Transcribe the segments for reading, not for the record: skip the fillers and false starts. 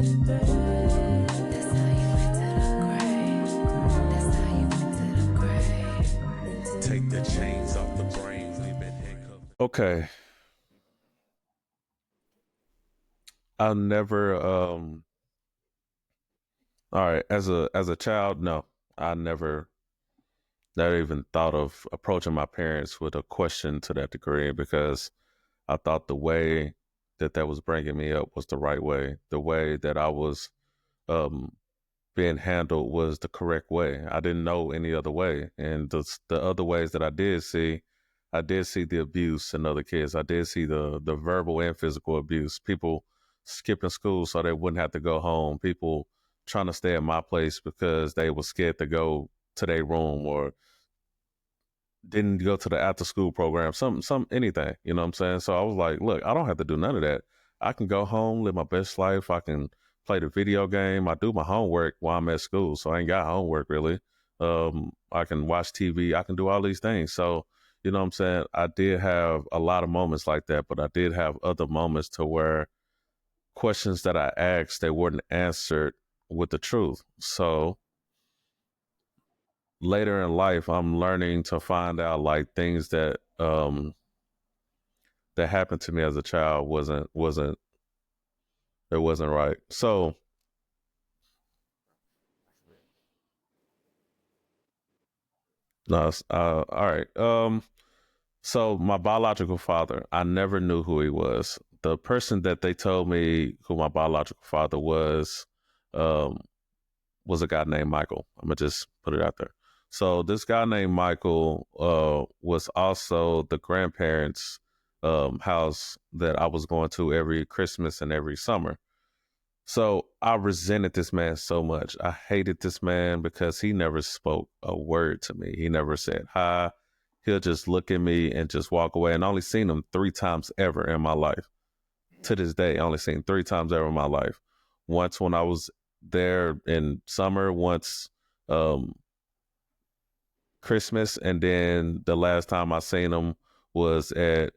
That's how you went to the grave. That's how you went to the grave. Take the chains off the brain. We've been handcuffed. Okay. I never all right, as a child, no. I never even thought of approaching my parents with a question to that degree because I thought the way that was bringing me up was the right way. The way that I was um being handled was the correct way. I didn't know any other way. And the other ways that I did see the abuse in other kids. I did see the verbal and physical abuse. People skipping school so they wouldn't have to go home. People trying to stay at my place because they were scared to go to their room or didn't go to the after school program, some anything, you know what I'm saying? So I was like, look, I don't have to do none of that. I can go home, live my best life. I can play the video game. I do my homework while I'm at school. So I ain't got homework really. I can watch TV. I can do all these things. So, you know what I'm saying? I did have a lot of moments like that, but I did have other moments to where questions that I asked, they weren't answered with the truth. So later in life, I'm learning to find out like things that happened to me as a child wasn't right. So no, all right. So my biological father, I never knew who he was. The person that they told me who my biological father um, was a guy named Michael. I'm gonna just put it out there. So this guy named Michael was also the grandparents' house that I was going to every Christmas and every summer. So I resented this man so much. I hated this man because he never spoke a word to me. He never said hi. He'll just look at me and just walk away. And I only seen him 3 times ever in my life. To this day, I only seen 3 times ever in my life. Once when I was there in summer, once um, Christmas, and then the last time I seen him was at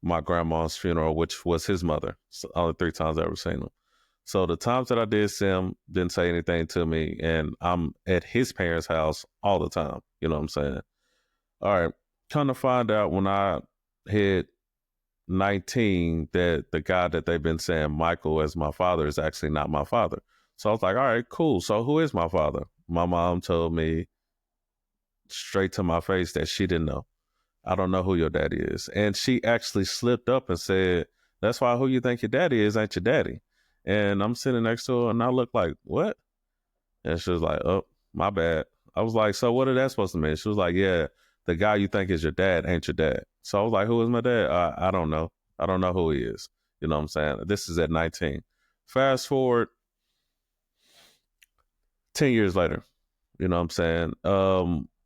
my grandma's funeral, which was his mother. So only 3 times I ever seen him. So the times that I did see him, didn't say anything to me, and I'm at his parents' house all the time. You know what I'm saying? All right. Come to find out when I hit 19 that the guy that they've been saying Michael as my father is actually not my father. So I was like, all right, cool. So who is my father? My mom told me straight to my face that she didn't know. I don't know who your daddy is. And she actually slipped up and said, that's why who you think your daddy is ain't your daddy. And I'm sitting next to her and I look like, what? And she was like, oh, my bad. I was like, so what is that supposed to mean? She was like, yeah, the guy you think is your dad ain't your dad. So I was like, who is my dad? I don't know. I don't know who he is. You know what I'm saying? This is at 19. Fast forward 10 years later. You know what I'm saying?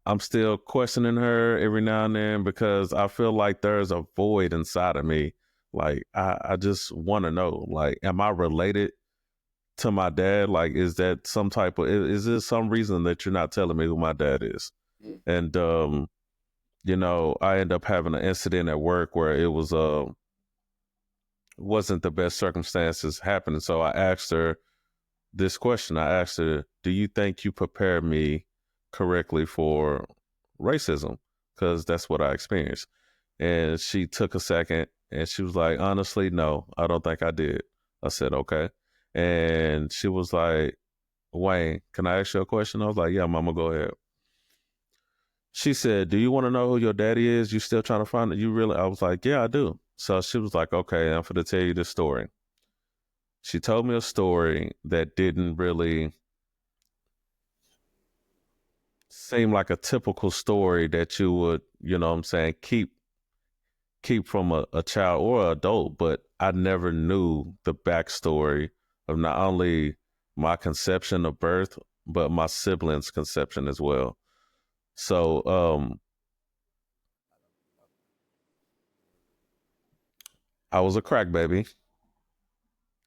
I'm still questioning her every now and then because I feel like there's a void inside of me. Like I just want to know, like, am I related to my dad? Like, is that some type of is this some reason that you're not telling me who my dad is? And I end up having an incident at work where it wasn't the best circumstances happening. So I asked her this question. I asked her, do you think you prepared me correctly for racism? Because that's what I experienced. And she took a second and she was like, honestly, no, I don't think I did. I said, okay. And she was like, Wayne, can I ask you a question? I was like, yeah, mama, go ahead. She said, do you want to know who your daddy is? You still trying to find it? You really? I was like, yeah, I do. So she was like, okay, I'm going to tell you this story. She told me a story that didn't really seem like a typical story that you would, you know what I'm saying, keep from a child or an adult, but I never knew the backstory of not only my conception of birth, but my siblings' conception as well. So I was a crack baby.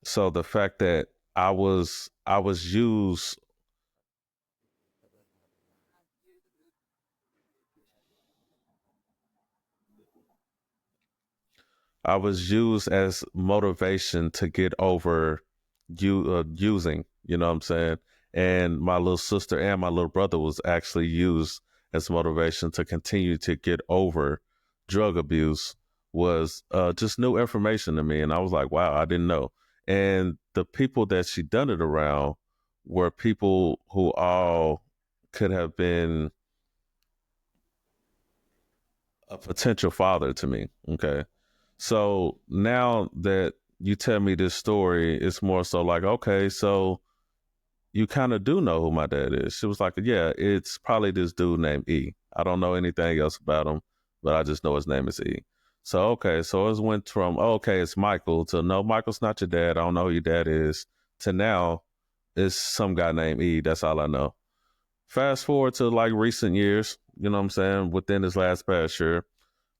So the fact that I was used I was used as motivation to get over using, you know what I'm saying? And my little sister and my little brother was actually used as motivation to continue to get over drug abuse was just new information to me. And I was like, wow, I didn't know. And the people that she done it around were people who all could have been a potential father to me. Okay. So now that you tell me this story, it's more so like, okay, so you kind of do know who my dad is. She was like, yeah, it's probably this dude named E. I don't know anything else about him, but I just know his name is E. So, okay, so it went from, oh, okay, it's Michael to no, Michael's not your dad. I don't know who your dad is to now it's some guy named E. That's all I know. Fast forward to like recent years, you know what I'm saying? Within this last past year,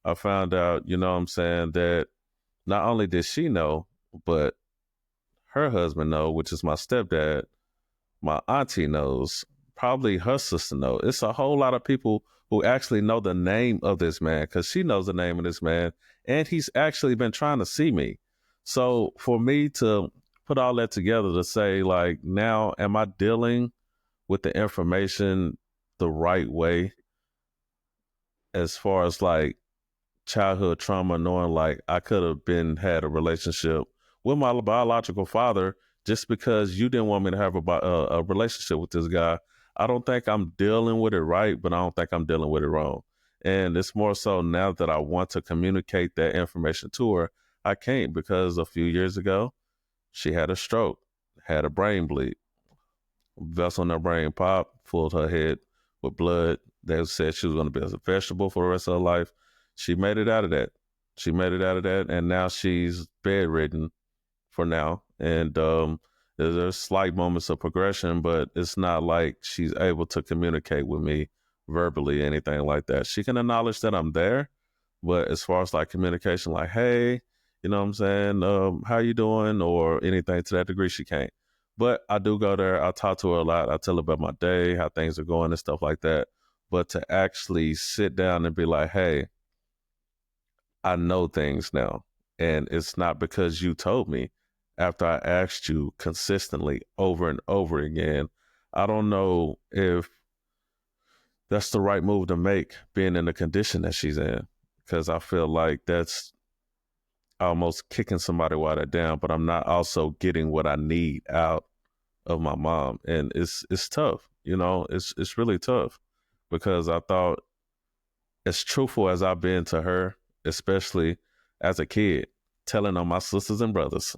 I found out, you know what I'm saying, that not only did she know, but her husband know, which is my stepdad, my auntie knows, probably her sister knows. It's a whole lot of people who actually know the name of this man because she knows the name of this man, and he's actually been trying to see me. So for me to put all that together to say, like, now am I dealing with the information the right way as far as like childhood trauma, knowing like I could have been had a relationship with my biological father just because you didn't want me to have a relationship with this guy. I don't think I'm dealing with it right, but I don't think I'm dealing with it wrong. And it's more so now that I want to communicate that information to her, I can't because a few years ago she had a stroke, had a brain bleed, vessel in her brain popped, filled her head with blood. They said she was going to be as a vegetable for the rest of her life. She made it out of that. She made it out of that, and now she's bedridden for now. And there's slight moments of progression, but it's not like she's able to communicate with me verbally, anything like that. She can acknowledge that I'm there, but as far as like communication, like, hey, you know what I'm saying? How you doing? Or anything to that degree, she can't. But I do go there. I talk to her a lot. I tell her about my day, how things are going and stuff like that. But to actually sit down and be like, hey, I know things now. And it's not because you told me. After I asked you consistently over and over again, I don't know if that's the right move to make, being in the condition that she's in. Because I feel like that's almost kicking somebody while they're down, but I'm not also getting what I need out of my mom. And it's tough, you know, it's really tough because I thought as truthful as I've been to her, especially as a kid, telling on my sisters and brothers,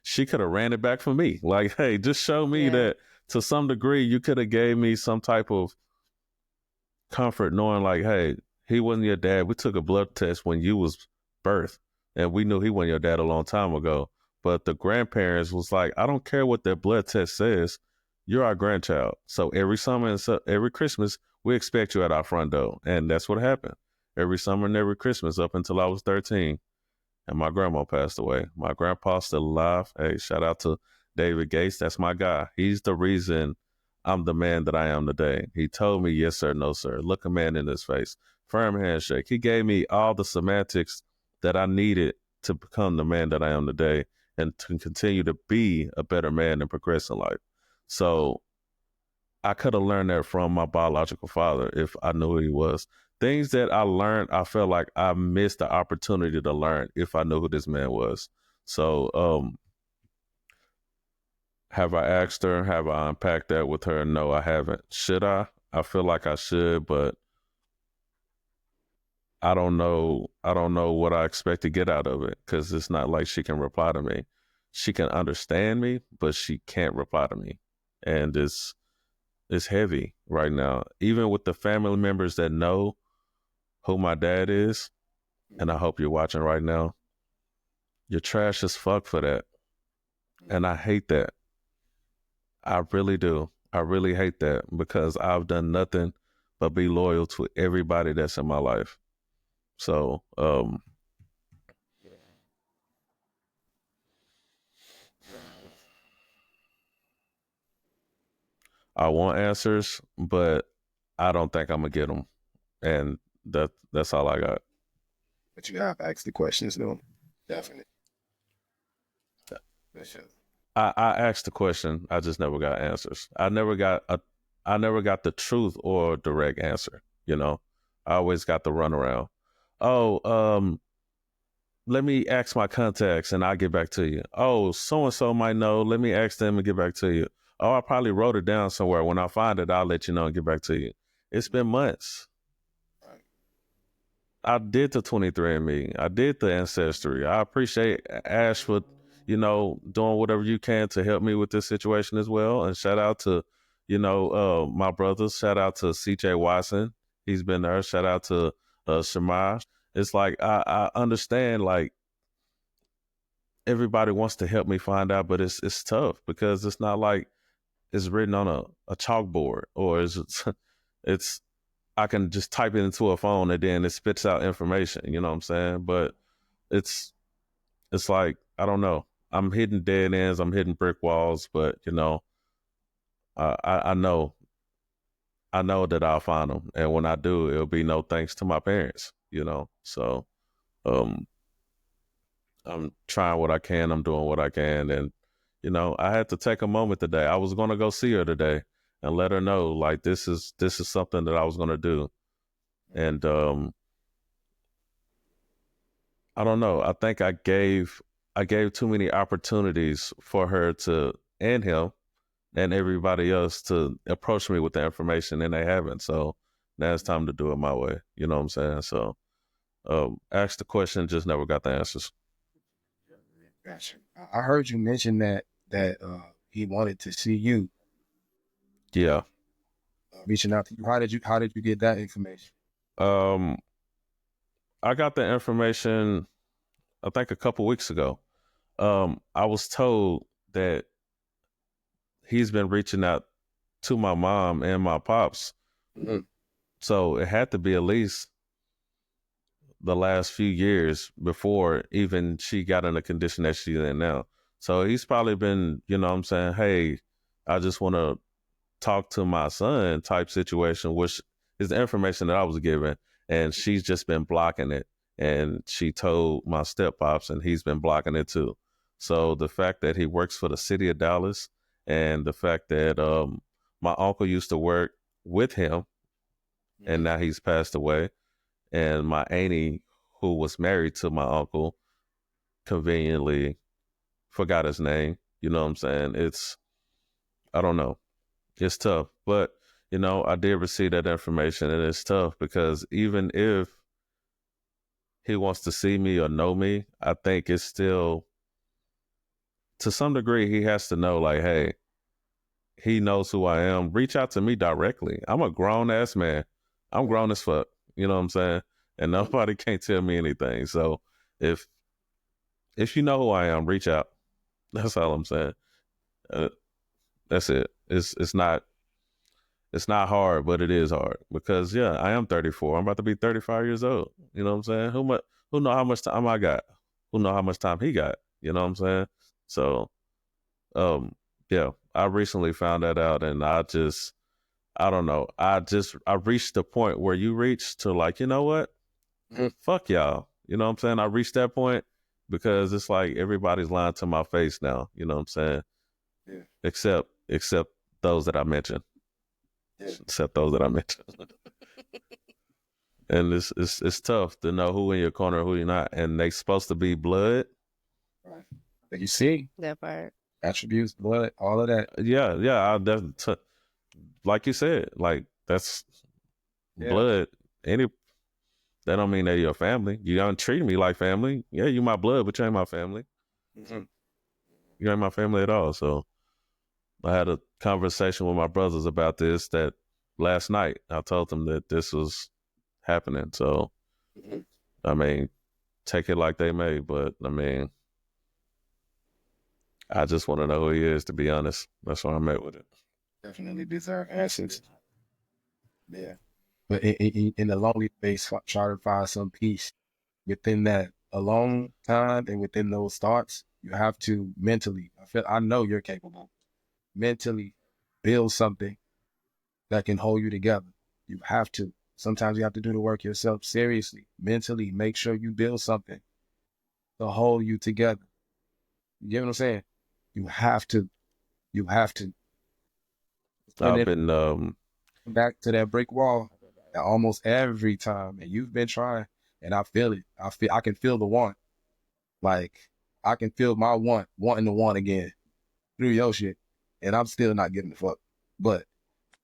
she could have ran it back for me. Like, hey, just show me Yeah. that to some degree you could have gave me some type of comfort knowing like, hey, he wasn't your dad. We took a blood test when you was birthed and we knew he wasn't your dad a long time ago. But the grandparents was like, I don't care what that blood test says. You're our grandchild. So every summer and every Christmas, we expect you at our front door. And that's what happened. Every summer and every Christmas up until I was 13 and my grandma passed away. My grandpa's still alive. Hey, shout out to David Gates. That's my guy. He's the reason I'm the man that I am today. He told me, yes, sir, no, sir. Look a man in his face. Firm handshake. He gave me all the semantics that I needed to become the man that I am today and to continue to be a better man and progress in life. So I could have learned that from my biological father if I knew who he was. Things that I learned, I felt like I missed the opportunity to learn if I knew who this man was. So, have I asked her? Have I unpacked that with her? No, I haven't. Should I? I feel like I should, but I don't know. I don't know what I expect to get out of it because it's not like she can reply to me. She can understand me, but she can't reply to me, and it's heavy right now. Even with the family members that know who my dad is, and I hope you're watching right now, you're trash as fuck for that. And I hate that. I really do. I really hate that because I've done nothing but be loyal to everybody that's in my life. So, Yeah. I want answers, but I don't think I'm gonna get them. And that's all I got. But you have asked the questions though. Definitely. For sure. I asked the question. I just never got answers. I never got the truth or direct answer. You know, I always got the runaround. Oh, let me ask my contacts and I'll get back to you. Oh, so and so might know. Let me ask them and get back to you. Oh, I probably wrote it down somewhere. When I find it, I'll let you know and get back to you. It's been months. Right. I did the 23andMe. I did the ancestry. I appreciate Ash for, doing whatever you can to help me with this situation as well. And shout out to, my brothers. Shout out to CJ Watson. He's been there. Shout out to Shamash. It's like I understand like everybody wants to help me find out, but it's tough because it's not like it's written on a chalkboard or it's I can just type it into a phone and then it spits out information. You know what I'm saying? But it's like I don't know. I'm hitting dead ends. I'm hitting brick walls. But I know that I'll find them, and when I do, it'll be no thanks to my parents. So um, I'm trying what I can. I'm doing what I can, and I had to take a moment today. I was gonna go see her today and let her know like this is something that I was gonna do, and I don't know. I think I gave too many opportunities for her to and him and everybody else to approach me with the information, and they haven't. So now it's time to do it my way. You know what I'm saying? So asked the question, just never got the answers. Gotcha. I heard you mention that he wanted to see you, Yeah. reaching out to you. How did you get that information? Um, I got the information, I think a couple weeks ago. I was told that he's been reaching out to my mom and my pops. Mhm. So it had to be at least the last few years before even she got in the condition that she's in now. So he's probably been, what I'm saying, hey, I just want to talk to my son type situation, which is the information that I was given. And she's just been blocking it. And she told my step pops, and he's been blocking it too. So the fact that he works for the city of Dallas, and the fact that my uncle used to work with him, and now he's passed away, and my auntie, who was married to my uncle, conveniently forgot his name. You know what I'm saying? I don't know. It's tough, but I did receive that information, and it's tough because even if he wants to see me or know me, I think it's still, to some degree, he has to know, like, hey, he knows who I am. Reach out to me directly. I'm a grown ass man. I'm grown as fuck. You know what I'm saying? And nobody can't tell me anything. So if you know who I am, reach out. That's all I'm saying. Uh, that's it. It's not hard, but it is hard because I am 34. I'm about to be 35 years old. You know what I'm saying? Who know how much time I got? Who know how much time he got? You know what I'm saying? So, um, yeah, I recently found that out, and I don't know. I reached the point where you reach to, like, you know what? Mhm. Fuck y'all. You know what I'm saying? I reached that point because it's like everybody's lying to my face now. You know what I'm saying? Yeah. Except those that I mentioned. Yeah. Except those that I mentioned. And it's tough to know who in your corner, who you're not, and they supposed to be blood. Right. But you see, That part. attributes, blood, all of that. Yeah. Like you said, like that's Yeah. blood. Any That don't mean they're your family. You don't treat me like family. Yeah, you my blood, but you ain't my family. Mhm. You ain't my family at all. So I had a conversation with my brothers about this that last night. I told them that this was happening. So Mhm. I mean, take it like they may, but I mean, I just want to know who he is, to be honest. That's why I'm at with it. Definitely deserve answers. Yeah. But in the lonely space, try to find some peace within that alone time and within those thoughts. You have to mentally, I know you're capable, mentally build something that can hold you together. You have to. Sometimes you have to do the work yourself. Seriously, mentally, make sure you build something to hold you together. You get what I'm saying? You have to. You have to. And I've then been back to that brick wall almost every time. And you've been trying, and I feel it. I can feel the want. Like, I can feel my wanting to want again through your shit. And I'm still not giving a fuck. But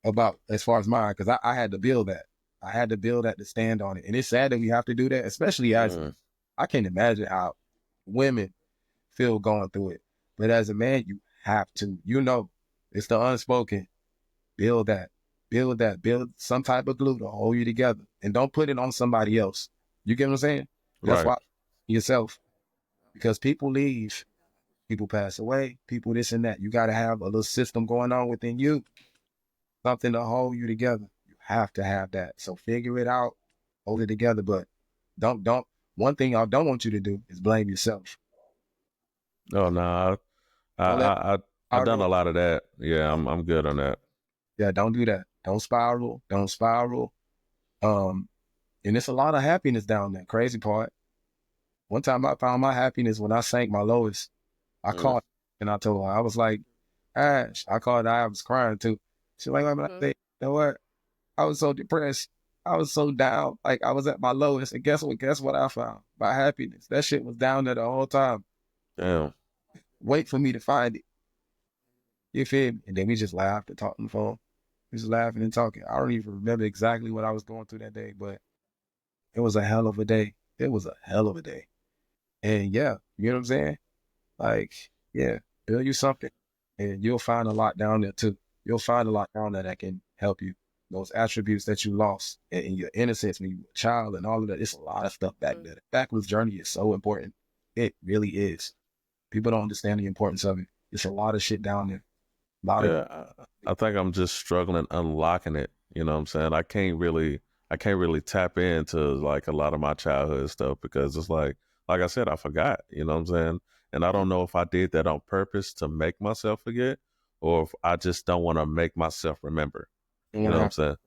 about as far as mine, because I had to build that. I had to build that to stand on it. And it's sad that we have to do that, especially as I can't imagine how women feel going through it. But as a man, you have to. It's the unspoken. Build that. Build that. Build some type of glue to hold you together. And don't put it on somebody else. You get what I'm saying? That's right. why yourself. Because people leave, people pass away, people this and that. You got to have a little system going on within you, something to hold you together. You have to have that. So figure it out, hold it together. But don't. One thing I don't want you to do is blame yourself. Oh no, Don't let I've done a spiral. lot of that. Yeah, I'm good on that. Yeah, don't do that. Don't spiral. Don't spiral. And it's a lot of happiness down there. Crazy part. One time I found my happiness when I sank my lowest. I called and I told her, I was like, Ash, I called her, I was crying too. She's like, I'm like, you know what? I was so depressed. I was so down. Like I was at my lowest. And guess what? Guess what I found? My happiness. That shit was down there the whole time. Damn. Wait for me to find it. You feel me? And then we just laughed and talked on the phone. We just laughing and talking. I don't even remember exactly what I was going through that day, but it was a hell of a day. It was a hell of a day. And yeah, you know what I'm saying? Like, yeah, build you something and you'll find a lot down there too. You'll find a lot down there that can help you. Those attributes that you lost in your innocence when you were a child and all of that. It's a lot of stuff back there. The backwards journey is so important. It really is. People don't understand the importance of it. It's a lot of shit down there. A lot of Yeah, I think I'm just struggling unlocking it. You know what I'm saying? I can't really tap into like a lot of my childhood stuff because it's like I said, I forgot. You know what I'm saying? And I don't know if I did that on purpose to make myself forget, or if I just don't want to make myself remember. you You want know to what have I'm saying?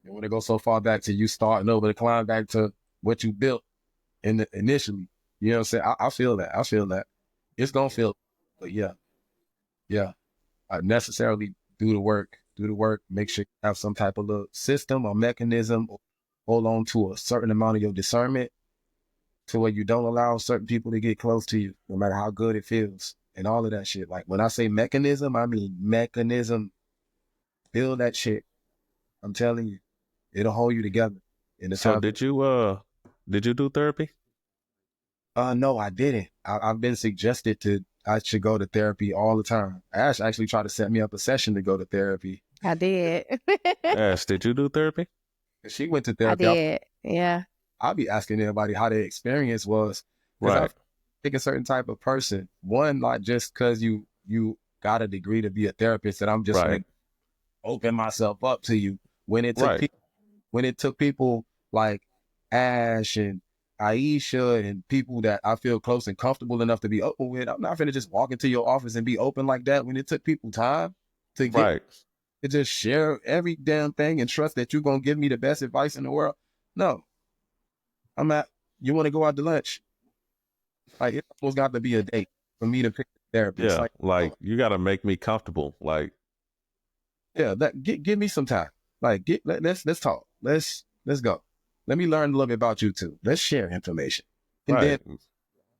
you want to go so far back to you starting over to climb back to what you built initially. You know what I'm saying? I feel that. I feel that. It's gonna feel, but yeah, yeah. I necessarily do the work. Do the work. Make sure you have some type of little system or mechanism. Or hold on to a certain amount of your discernment to where you don't allow certain people to get close to you, no matter how good it feels, and all of that shit. Like when I say mechanism, I mean mechanism. Build that shit. I'm telling you, it'll hold you together. In the So time. did you do therapy? No, I didn't. I've been suggested I should go to therapy all the time. Ash actually tried to set me up a session to go to therapy. I did. Ash, did you do therapy? She went to I therapy. did. Yeah. I'll be asking everybody how their experience was because I Right, think a certain type of person. One, not just because you got a degree to be a therapist, that I'm just right, gonna open myself up to you. When it took right, people, when it took people like Ash and Aisha and people that I feel close and comfortable enough to be open with, I'm not gonna just walk into your office and be open like that. When it took people time to get right. to just share every damn thing and trust that you're gonna give me the best advice in the world. No, you want to go out to lunch? Like it's supposed got to be a date for me to pick a therapist. Yeah, Like, like oh, you got to make me comfortable. Like, yeah, give me some time. Like, let's talk. Let's go. Let me learn a little bit about you too. Let's share information. And then, right.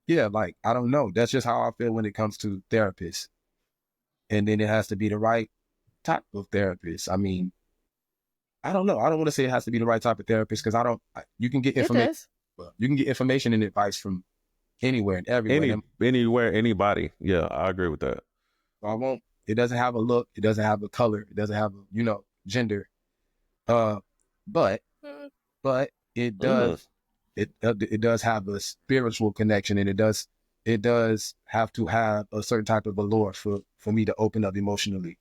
yeah, like I don't know. That's just how I feel when it comes to therapists. And then it has to be the right type of therapist. I mean, I don't know. I don't want to say it has to be the right type of therapist because you can get It information. does. You can get information and advice from anywhere and everywhere. Anywhere, anybody. Yeah, I agree with that. I won't. It doesn't have a look. It doesn't have a color. It doesn't have a, gender. Uh, but it Mm, does. It does have a spiritual connection, and it does have to have a certain type of allure for me to open up emotionally,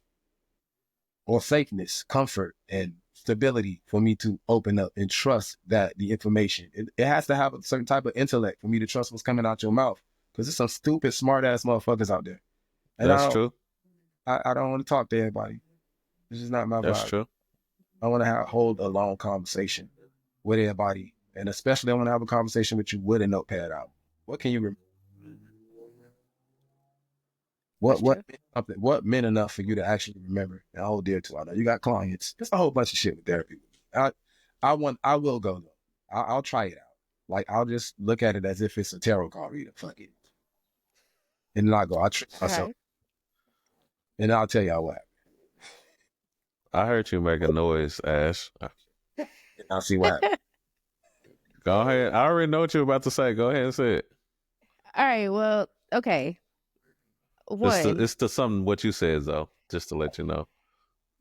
or safeness, comfort, and stability for me to open up and trust that the information. It has to have a certain type of intellect for me to trust what's coming out your mouth, because there's some stupid, smart ass motherfuckers out there, and that's true. I don't want to talk to everybody. This is not my That's vibe. true. I want to hold a long conversation with everybody, and especially I want to have a conversation with you with a notepad out. What can you remember? What That's what meant enough for you to actually remember and hold dear to? I know you got clients. There's a whole bunch of shit with therapy. I will go though. I'll try it out. Like I'll just look at it as if it's a tarot card reader. Fuck it, and then I'll go. I'll trick myself, Okay. and I'll tell y'all what happened. I heard you make a noise, Ash. And I'll see what happened. Go ahead. I already know what you're about to say. Go ahead and say it. All right. Well, okay. One, It's to something what you said though, just to let you know.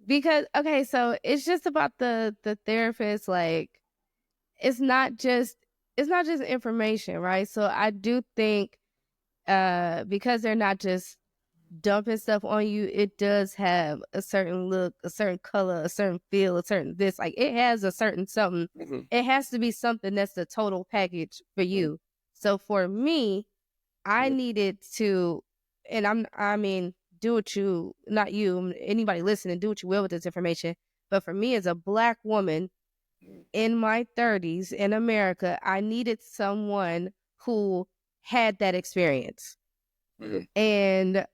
because okay, so it's just about the therapist. Like, it's not just information, right? So I do think, because they're not just dumping stuff on you, it does have a certain look, a certain color, a certain feel, a certain this. Like, it has a certain something. Mhm. It has to be something that's the total package for you. So for me, I needed to, and I mean, do what you, not you, anybody listening, do what you will with this information. But for me, as a Black woman in my 30s in America, I needed someone who had that experience. Mhm. And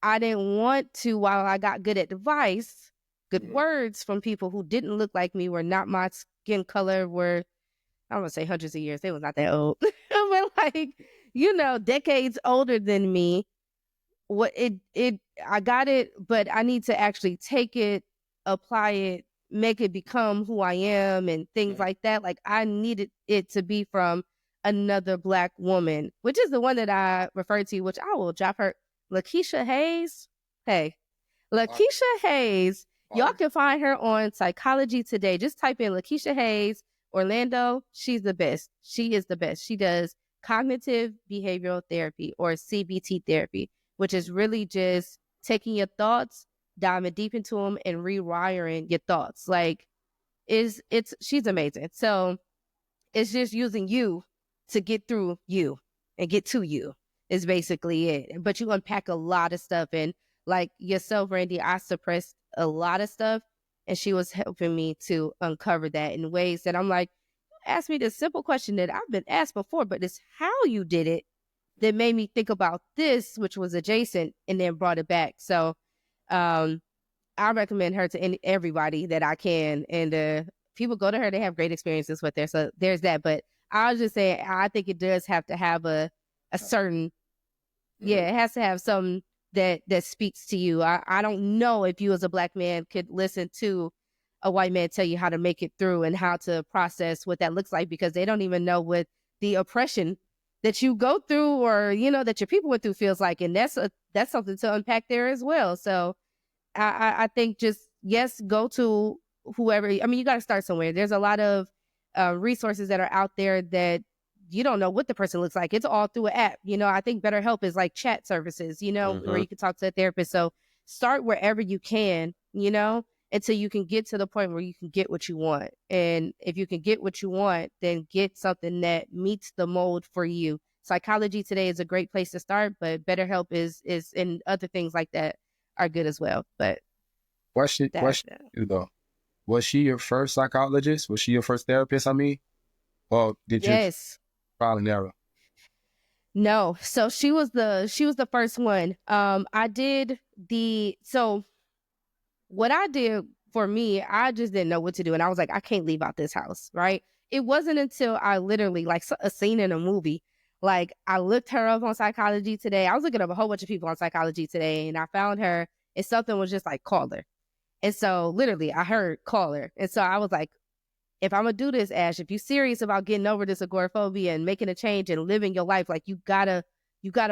I didn't want to, while I got good advice, good Mhm. words from people who didn't look like me, were not my skin color, were, I don't want to say hundreds of years, they was not that old, but like, decades older than me. I got it, but I need to actually take it, apply it, make it become who I am and things like that. Like, I needed it to be from another Black woman, which is the one that I referred to, which I will drop her, Lakeisha Hayes. Hey, Lakeisha Hayes. Y'all can find her on Psychology Today. Just type in Lakeisha Hayes, Orlando. She's the best. She is the best. She does cognitive behavioral therapy, or CBT therapy, which is really just taking your thoughts, diving deep into them, and rewiring your thoughts. Like, she's amazing. So it's just using you to get through you and get to you is basically it. But you unpack a lot of stuff. And like yourself, Randy, I suppressed a lot of stuff, and she was helping me to uncover that in ways that I'm like, ask me this simple question that I've been asked before, but it's how you did it that made me think about this, which was adjacent, and then brought it back. So I recommend her to everybody that I can. And people go to her, they have great experiences with her. So there's that. But I was just saying, I think it does have to have a certain, it has to have something that speaks to you. I don't know if you as a Black man could listen to a white man tell you how to make it through and how to process what that looks like, because they don't even know what the oppression that you go through, or that your people went through, feels like. And that's something to unpack there as well. So I think just, yes, go to whoever. I mean, you got to start somewhere. There's a lot of resources that are out there that you don't know what the person looks like. It's all through an app. I think BetterHelp is like chat services, where you can talk to a therapist. So start wherever you can, until you can get to the point where you can get what you want. And if you can get what you want, then get something that meets the mold for you. Psychology Today is a great place to start, but BetterHelp is and other things like that are good as well. But Question you though. Was she your first psychologist? Was she your first therapist? I mean, or did you trial and error? No. So she was the first one. So what I did for me, I just didn't know what to do. And I was like, I can't leave out this house, right? It wasn't until I literally, like a scene in a movie, like I looked her up on Psychology Today. I was looking up a whole bunch of people on Psychology Today, and I found her, and something was just like, call her. And so literally I heard call her. And so I was like, if I'm gonna do this, Ash, if you're serious about getting over this agoraphobia and making a change and living your life, like, you gotta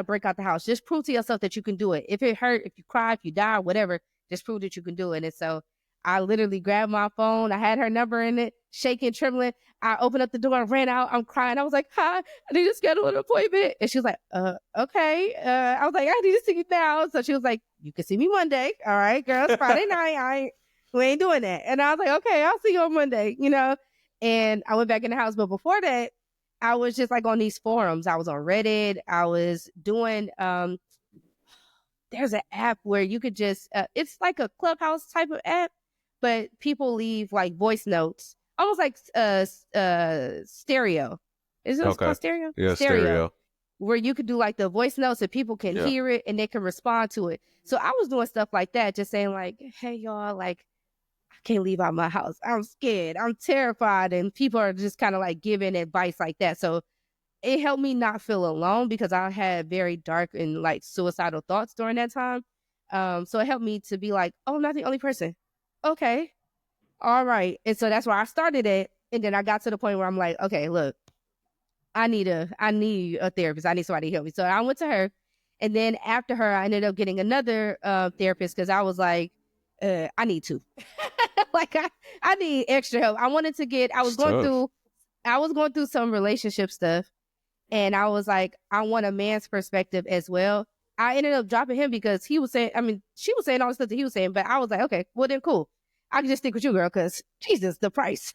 break out the house. Just prove to yourself that you can do it. If it hurt, if you cry, if you die, whatever, just prove that you can do it. And so I literally grabbed my phone. I had her number in it, shaking, trembling. I opened up the door and ran out. I'm crying. I was like, hi, I need to schedule an appointment. And she was like, okay. I was like, I need to see you now. So she was like, you can see me Monday. All right, girl, it's Friday night. We ain't doing that. And I was like, okay, I'll see you on Monday, And I went back in the house. But before that, I was just like on these forums. I was on Reddit. I was doing, there's an app where you could just, it's like a Clubhouse type of app, but people leave like voice notes, almost like stereo. Is it called stereo? Yeah, stereo. where you could do like the voice notes and people can hear it and they can respond to it. So I was doing stuff like that, just saying like, hey y'all, like I can't leave out my house. I'm scared. I'm terrified. And people are just kind of like giving advice like that. So it helped me not feel alone because I had very dark and like suicidal thoughts during that time. So it helped me to be like, oh, I'm not the only person. Okay. All right. And so that's where I started it. And then I got to the point where I'm like, okay, look, I need a therapist. I need somebody to help me. So I went to her. And then after her, I ended up getting another therapist because I was like, I need two. Like I need extra help. I wanted to get, I was going through some relationship stuff. And I was like, I want a man's perspective as well. I ended up dropping him because he was saying, I mean, she was saying all the stuff that he was saying, but I was like, okay, well then cool. I can just stick with you, girl, because Jesus, the price.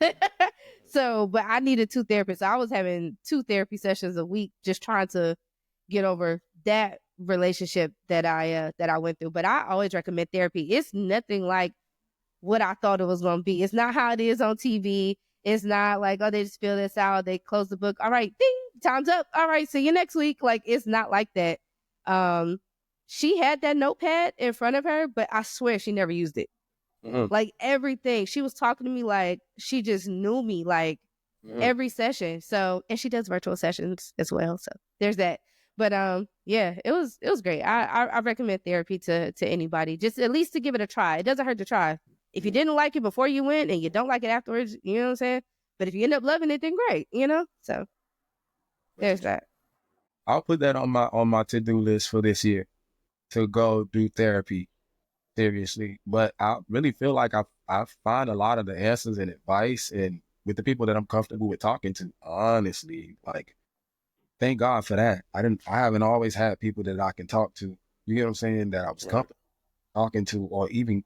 So, but I needed two therapists. I was having 2 therapy sessions a week, just trying to get over that relationship that I went through. But I always recommend therapy. It's nothing like what I thought it was going to be. It's not how it is on TV. It's not like, oh, they just fill this out. They close the book. All right, ding, time's up. All right, see you next week. Like, it's not like that. She had that notepad in front of her, but I swear she never used it. Like everything. She was talking to me like she just knew me like every session. So, and she does virtual sessions as well. So there's that. But yeah, it was great. I recommend therapy to anybody, just at least to give it a try. It doesn't hurt to try. If you didn't like it before you went and you don't like it afterwards, you know what I'm saying? But if you end up loving it, then great, you know? So there's that. I'll put that on my to-do list for this year to go do therapy seriously. But I really feel like I find a lot of the answers and advice and with the people that I'm comfortable with talking to, honestly, like thank God for that. I haven't always had people that I can talk to. You get what I'm saying? That I was comfortable talking to, or even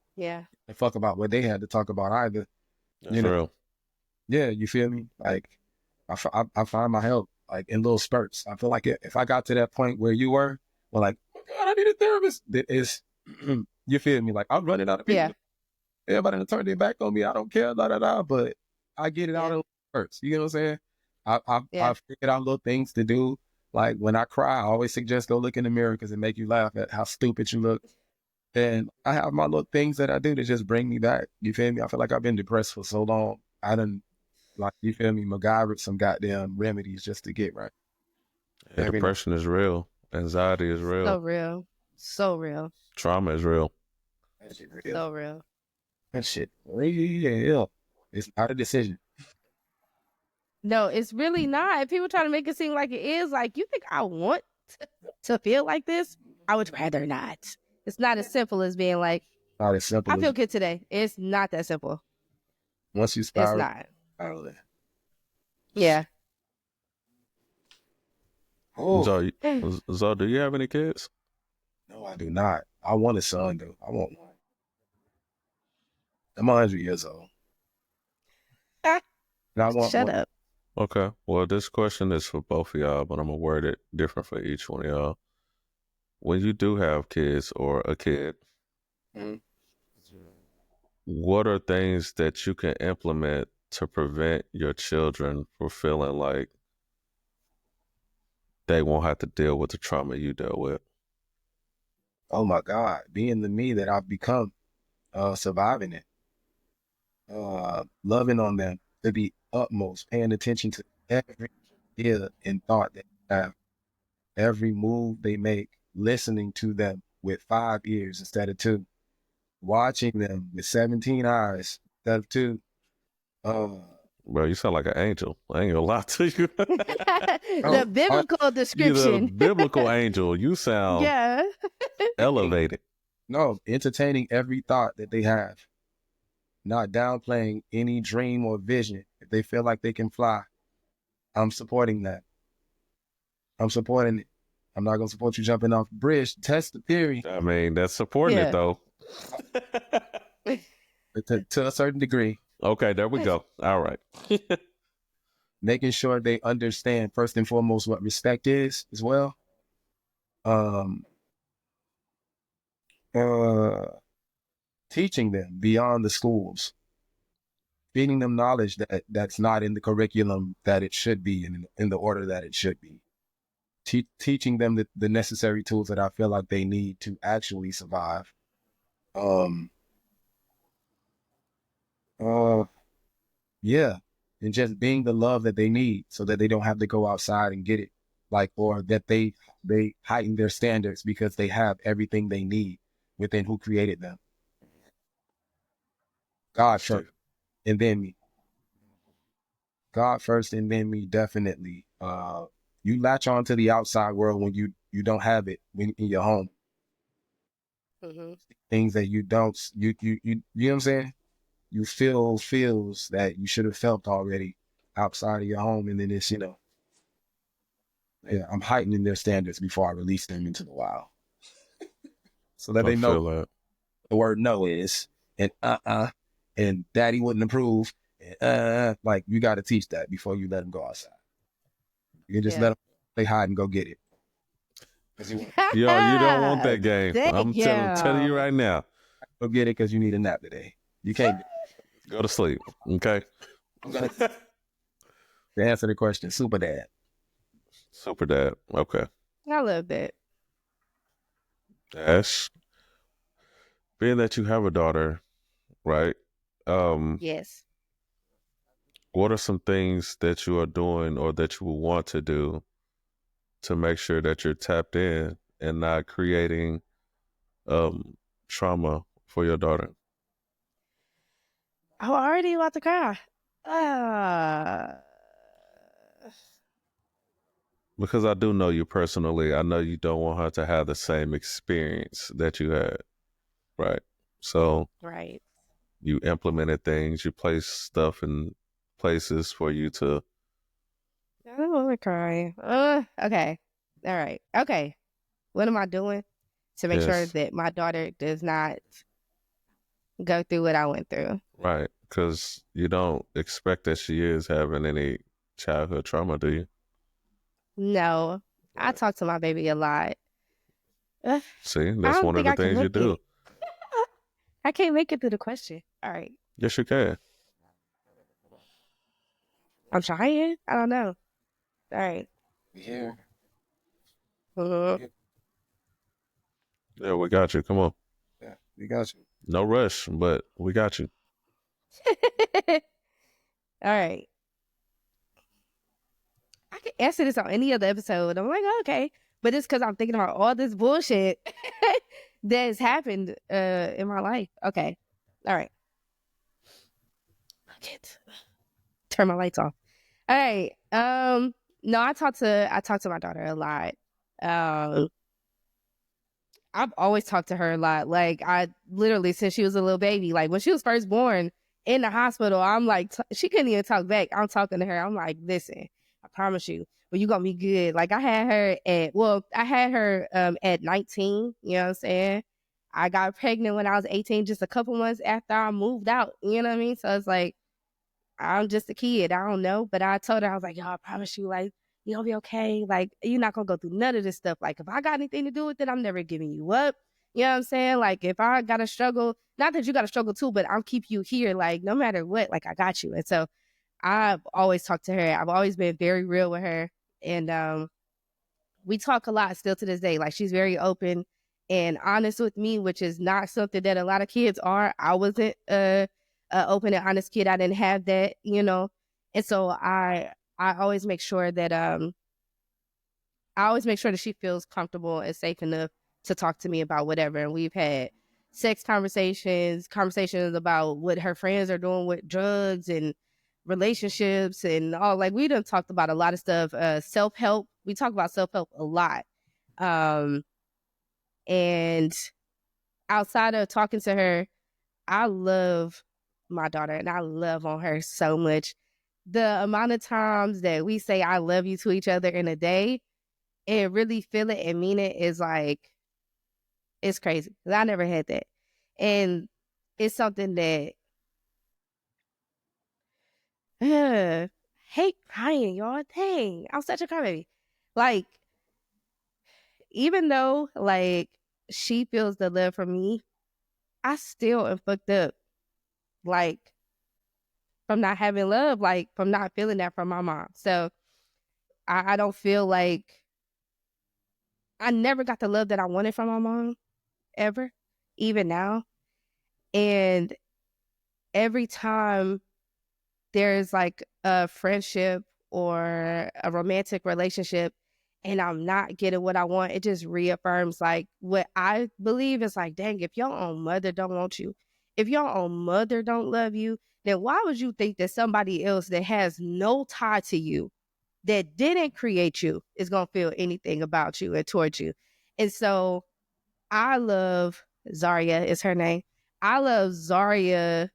fuck about what they had to talk about either. That's real. Yeah, you feel me? Like I find my help like in little spurts. I feel like if I got to that point where you were, well, like, oh God, I need a therapist. That is, you feel me? Like I'm running out of people. Yeah. Everybody done turned their back on me. I don't care, but I get it out in spurts. You know what I'm saying? I figured out little things to do. Like when I cry, I always suggest go look in the mirror because it make you laugh at how stupid you look. And I have my little things that I do to just bring me back. You feel me? I feel like I've been depressed for so long. I done, like, you feel me, MacGyver some goddamn remedies just to get right. Yeah, depression is real. Anxiety is real. So real. So real. Trauma is real. That shit real. So real. That shit real. It's not a decision. No, it's really not. People try to make it seem like it is. Like, you think I want to feel like this? I would rather not. It's not as simple as being like, Not as simple. I feel good today. It's not that simple. Once you spiral, it's not. There. Yeah. Oh, So, do you have any kids? No, I do not. I want a son, though. I want one. I'm 100 years old. And I want Shut one. up. Okay. Well, this question is for both of y'all, but I'm going to word it different for each one of y'all. When you do have kids or a kid, what are things that you can implement to prevent your children from feeling like they won't have to deal with the trauma you dealt with? Oh my God, being the me that I've become, surviving it, loving on them to the utmost, paying attention to every idea and thought that they have, every move they make, listening to them with 5 ears instead of 2, watching them with 17 eyes instead of 2. Bro, you sound like an angel. I ain't gonna lie to you. The biblical description. You're the biblical angel. You sound elevated. No, entertaining every thought that they have. Not downplaying any dream or vision. If they feel like they can fly, I'm supporting that. I'm supporting it. I'm not going to support you jumping off the bridge. Test the theory. I mean, that's supporting it, though. To a certain degree. Okay, there we go. All right. Making sure they understand, first and foremost, what respect is as well. Teaching them beyond the schools. Feeding them knowledge that's not in the curriculum that it should be in the order that it should be. teaching them the necessary tools that I feel like they need to actually survive. Yeah, and just being the love that they need so that they don't have to go outside and get it, like, or that they heighten their standards because they have everything they need within who created them. God first, and then me. God first, and then me. Definitely. You latch on to the outside world when you don't have it in your home. Mm-hmm. Things that you don't, you know what I'm saying? You feel feels that you should have felt already outside of your home, and then it's, yeah, I'm heightening their standards before I release them into the wild, so that I they know feel that. the word no is, and and daddy wouldn't approve, and like, you got to teach that before you let them go outside. You can just let them play hide and go get it. Yo, you don't want that game. Thank I'm telling you you. right now. Go get it because you need a nap today. You can't. Go to sleep. Okay. I'm gonna to answer the question. Super dad. Super dad. Okay. I love that. Ash, being that you have a daughter, right? Yes. What are some things that you are doing or that you will want to do to make sure that you're tapped in and not creating trauma for your daughter? I'm already about to cry. Uh, Because I do know you personally. I know you don't want her to have the same experience that you had, right? So right. you implemented things, you placed stuff in places for you to. I don't want to cry. Okay. All right. Okay. What am I doing to make sure Yes, that my daughter does not go through what I went through? right. Because you don't expect that she is having any childhood trauma, do you? No. I Right. talk to my baby a lot. Ugh, See, I that's don't one of think the I can things you make do. it. I can't make it through the question. All right. Yes, you can. I'm trying. I don't know. All right. Yeah. Uh, Yeah, we got you. Come on. Yeah. We got you. No rush, but we got you. all right. I could answer this on any other episode. I'm like, oh, okay. But it's because I'm thinking about all this bullshit that's happened in my life. Okay. All right. Shit. Turn my lights off. All right. No, I talk to my daughter a lot. I've always talked to her a lot. Like, I literally, since she was a little baby, like when she was first born in the hospital, I'm like, she couldn't even talk back. I'm talking to her. I'm like, listen, I promise you, well, you gonna be good. Like, I had her at 19. You know what I'm saying? I got pregnant when I was 18, just a couple months after I moved out. You know what I mean? So it's like, I'm just a kid. I don't know. But I told her, I was like, yo, I promise you, like, you're gonna be okay. Like, you're not gonna go through none of this stuff. Like, if I got anything to do with it, I'm never giving you up. You know what I'm saying? Like, if I gotta struggle, not that you gotta struggle too, but I'll keep you here. Like, no matter what, like, I got you. And so I've always talked to her. I've always been very real with her. And we talk a lot still to this day. Like, she's very open and honest with me, which is not something that a lot of kids are. I wasn't open and honest kid. I didn't have that, you know. And so I always make sure that she feels comfortable and safe enough to talk to me about whatever. And we've had sex conversations about what her friends are doing with drugs and relationships and all. Like, we done talked about a lot of stuff. Self-help. We talk about self-help a lot. And outside of talking to her, I love my daughter and I love on her so much. The amount of times that we say I love you to each other in a day and really feel it and mean it is like, it's crazy. 'Cause I never had that. And it's something that hate crying, y'all. Dang, I'm such a crybaby. Like, even though like she feels the love from me, I still am fucked up. Like, from not having love, like from not feeling that from my mom. So I don't feel like I never got the love that I wanted from my mom ever, even now. And every time there's like a friendship or a romantic relationship and I'm not getting what I want, it just reaffirms like what I believe is like, dang, if your own mother don't want you, if your own mother don't love you, then why would you think that somebody else that has no tie to you, that didn't create you, is going to feel anything about you and towards you? And so I love Zaria is her name. I love Zaria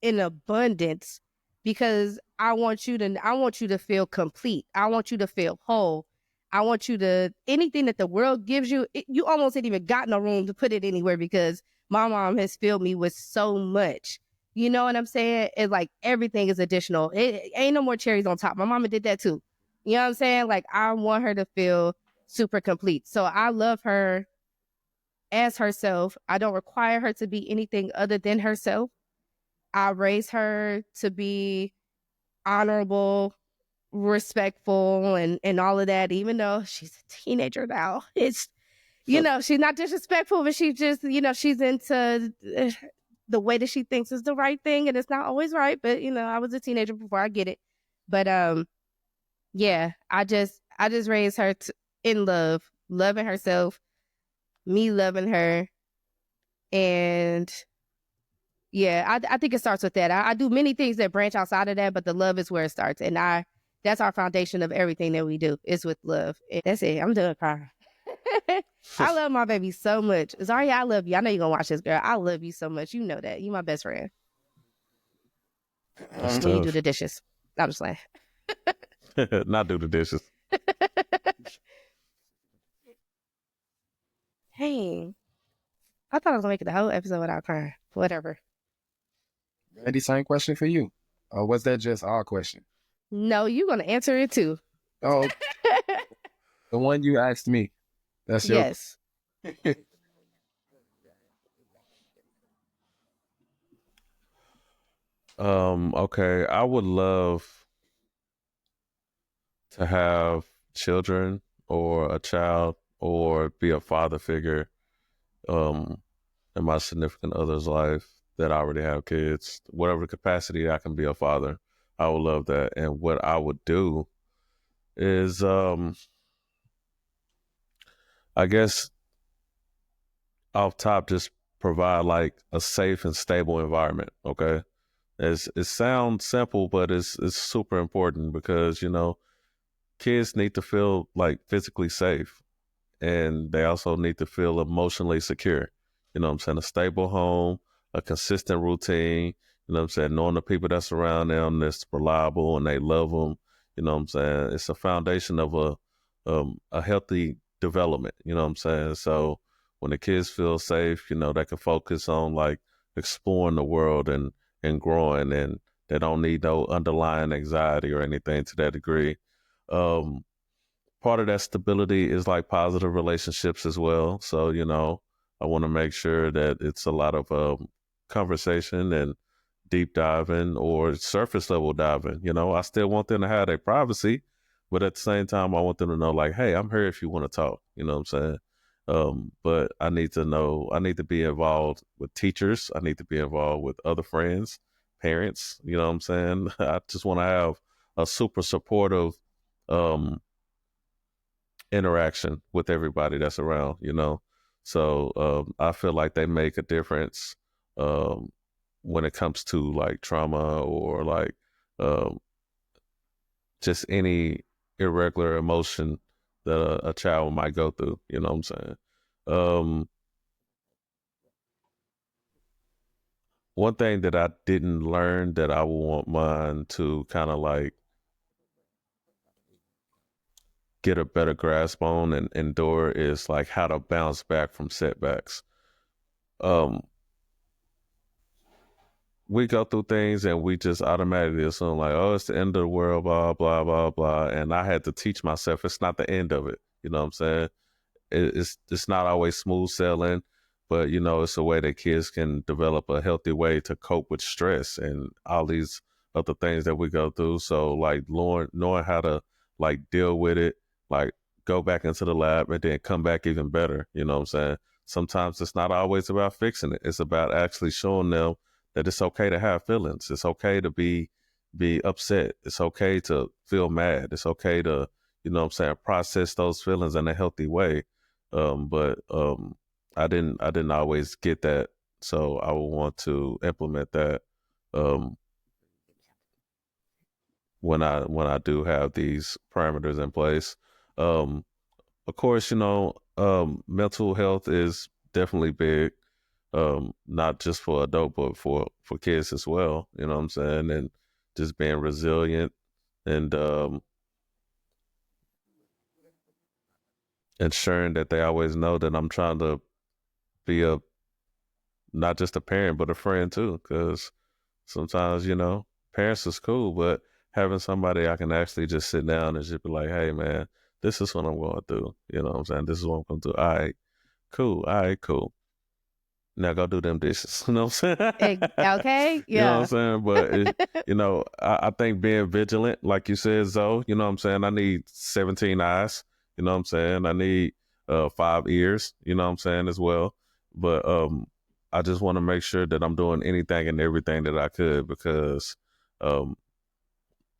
in abundance because I want you to feel complete. I want you to feel whole. I want you to, anything that the world gives you, you almost ain't even got no room to put it anywhere because my mom has filled me with so much. You know what I'm saying? It's like everything is additional. It ain't no more cherries on top. My mama did that too. You know what I'm saying? Like I want her to feel super complete. So I love her as herself. I don't require her to be anything other than herself. I raise her to be honorable, respectful, and all of that, even though she's a teenager now. It's, she's not disrespectful, but she just, she's into the way that she thinks is the right thing. And it's not always right, but, I was a teenager before, I get it. But, yeah, I just raised her in love, loving herself, me loving her. And yeah, I think it starts with that. I do many things that branch outside of that, but the love is where it starts. And that's our foundation of everything that we do, is with love. And that's it. I'm done crying. I love my baby so much. Zaria, I love you. I know you're going to watch this, girl. I love you so much. You know that. You my best friend. That's When you tough. do the dishes. I'm just like. Not do the dishes. Hey, I thought I was going to make it the whole episode without crying. Whatever. Randy, same question for you. Or was that just our question? No, you're going to answer it too. Oh, the one you asked me. That's your. Yes. Okay, I would love to have children or a child or be a father figure in my significant other's life that already have kids. Whatever capacity I can be a father, I would love that. And what I would do is I guess off top just provide like a safe and stable environment, okay? It sounds simple, but it's super important because, kids need to feel like physically safe, and they also need to feel emotionally secure. You know what I'm saying? A stable home, a consistent routine, you know what I'm saying? Knowing the people that's around them that's reliable and they love them, you know what I'm saying? It's a foundation of a healthy development, you know what I'm saying? So when the kids feel safe, they can focus on like exploring the world and growing, and they don't need no underlying anxiety or anything to that degree. Um, Part of that stability is like positive relationships as well. So, I want to make sure that it's a lot of conversation and deep diving or surface level diving. I still want them to have their privacy, but at the same time, I want them to know, like, hey, I'm here if you want to talk. You know what I'm saying? But I need to be involved with teachers. I need to be involved with other friends, parents. You know what I'm saying? I just want to have a super supportive interaction with everybody that's around. So I feel like they make a difference um, when it comes to like trauma or like um, just any irregular emotion that a child might go through. You know what I'm saying? Um, One thing that I didn't learn that I would want mine to kind of like get a better grasp on and endure is like how to bounce back from setbacks. Um, we go through things and we just automatically assume like, oh, it's the end of the world, blah, blah, blah, blah. And I had to teach myself it's not the end of it. You know what I'm saying? It's not always smooth sailing, but it's a way that kids can develop a healthy way to cope with stress and all these other things that we go through. So like knowing how to like deal with it, like go back into the lab and then come back even better. You know what I'm saying? Sometimes it's not always about fixing it. It's about actually showing them that it's okay to have feelings. It's okay to be upset. It's okay to feel mad. It's okay to, you know what I'm saying, process those feelings in a healthy way. But I didn't always get that. So I would want to implement that when I do have these parameters in place. Of course, mental health is definitely big, not just for adult, but for kids as well. You know what I'm saying? And just being resilient and ensuring that they always know that I'm trying to be not just a parent, but a friend too. Because sometimes, parents is cool, but having somebody I can actually just sit down and just be like, hey, man, this is what I'm going through. You know what I'm saying? This is what I'm going to do. All right, cool. All right, cool. Now go do them dishes. You know what I'm saying? Okay, You know what I'm yeah. saying? But, I think being vigilant, like you said, Zoe, you know what I'm saying? I need 17 eyes. You know what I'm saying? I need 5 ears, you know what I'm saying, as well. But I just want to make sure that I'm doing anything and everything that I could because um,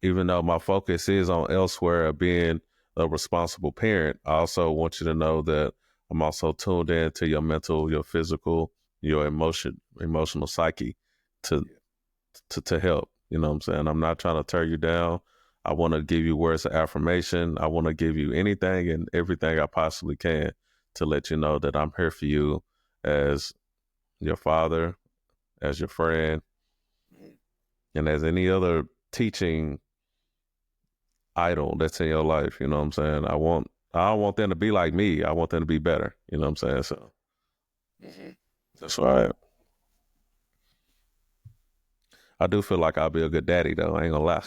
even though my focus is on elsewhere of being a responsible parent, I also want you to know that I'm also tuned in to your mental, your physical, your emotional psyche to help. You know what I'm saying? I'm not trying to tear you down. I want to give you words of affirmation. I want to give you anything and everything I possibly can to let you know that I'm here for you as your father, as your friend, and as any other teaching idol that's in your life. You know what I'm saying? I don't want them to be like me. I want them to be better. You know what I'm saying? So that's why I do feel like I'll be a good daddy though. I ain't gonna lie.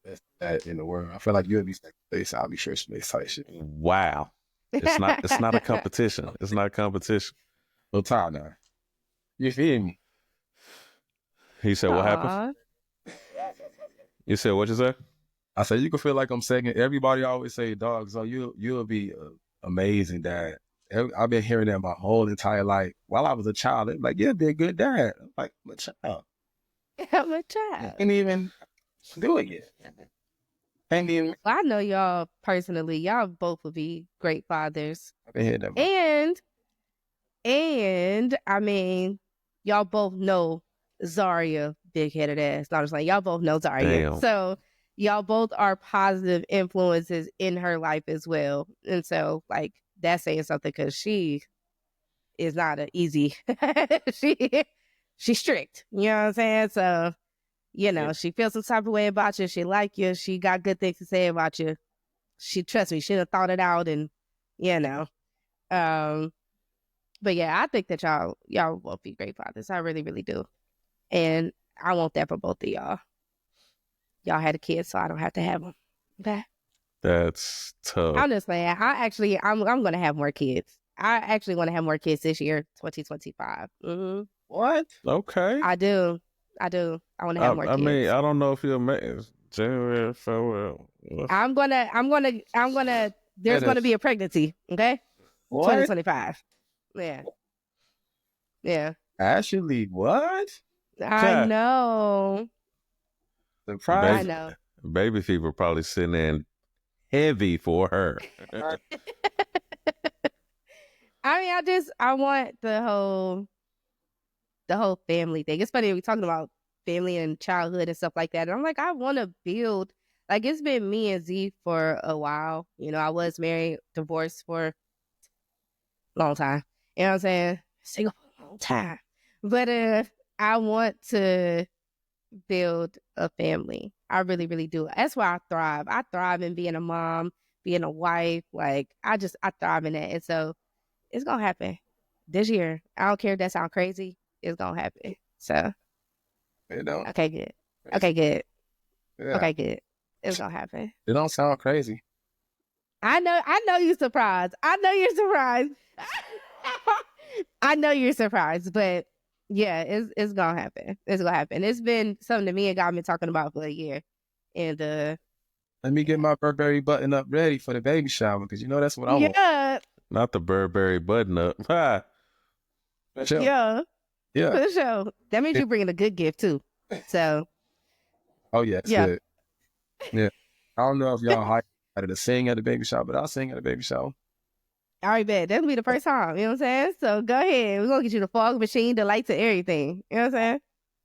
That's that in the world. I feel like you'll be second base. I'll be first base type shit. Wow. It's not a competition. It's not a competition. No time now. You feel me? He said, what happened? Aw. You said, what you say? I said you can feel like I'm second. Everybody always say, "Dog, so you'll be amazing dad." I've been hearing that my whole entire life. While I was a child, they're like, "You'll be a good dad." I'm like, "I'm a child. I'm a I child. can't even do it yet. Can't even." Well, I know y'all personally. Y'all both would be great fathers. I've been hearing that. And I mean, y'all both know Zaria, big headed ass. No, I'm just like y'all both know Zaria. Damn. So y'all both are positive influences in her life as well. And so like that's saying something because she is not an easy she's strict. You know what I'm saying? So, she feels some type of way about you. She like you. She got good things to say about you. She trusts me. She done thought it out and but yeah, I think that y'all both be great fathers. I really, really do. And I want that for both of y'all. Y'all had a kid, so I don't have to have them. Okay. That's tough. I'm just saying, I'm gonna have more kids. I actually want to have more kids this year, 2025. Mm-hmm. What? Okay. I do. I want to have more I kids. mean, I don't know if you'll make January, February. I'm gonna. There's gonna be a pregnancy. Okay. What? 2025. Yeah. Yeah. Actually, what? I know. Surprise. I know. Baby fever probably sitting in heavy for her. I mean, I want the whole family thing. It's funny, we're talking about family and childhood and stuff like that. And I'm like, I want to build, like, it's been me and Z for a while. I was married, divorced for a long time. You know what I'm saying? Single for a long time. But I want to build a family. I really, really do. That's where I thrive. I thrive in being a mom, being a wife. Like, I thrive in that. And so it's going to happen this year. I don't care if that sounds crazy. It's going to happen. So, okay, good. Okay, good. Yeah. Okay, good. It's going to happen. It don't sound crazy. I know you're surprised. I know you're surprised. I know you're surprised, but yeah, it's going to happen. It's going to happen. It's been something that me and God been talking about for a year. And let me get my Burberry button up ready for the baby shower because you know that's what I want. Yeah, Not the Burberry button up. Ha! For sure. yeah, Yeah. for sure. That means you're bringing a good gift too. So Oh yeah, it's yeah. good. Yeah. I don't know if y'all hype to sing at the baby shower, but I'll sing at the baby shower. All right, bet. That'll be the first time. You know what I'm saying? So go ahead. We're gonna get you the fog machine, the lights, and everything. You know what I'm saying?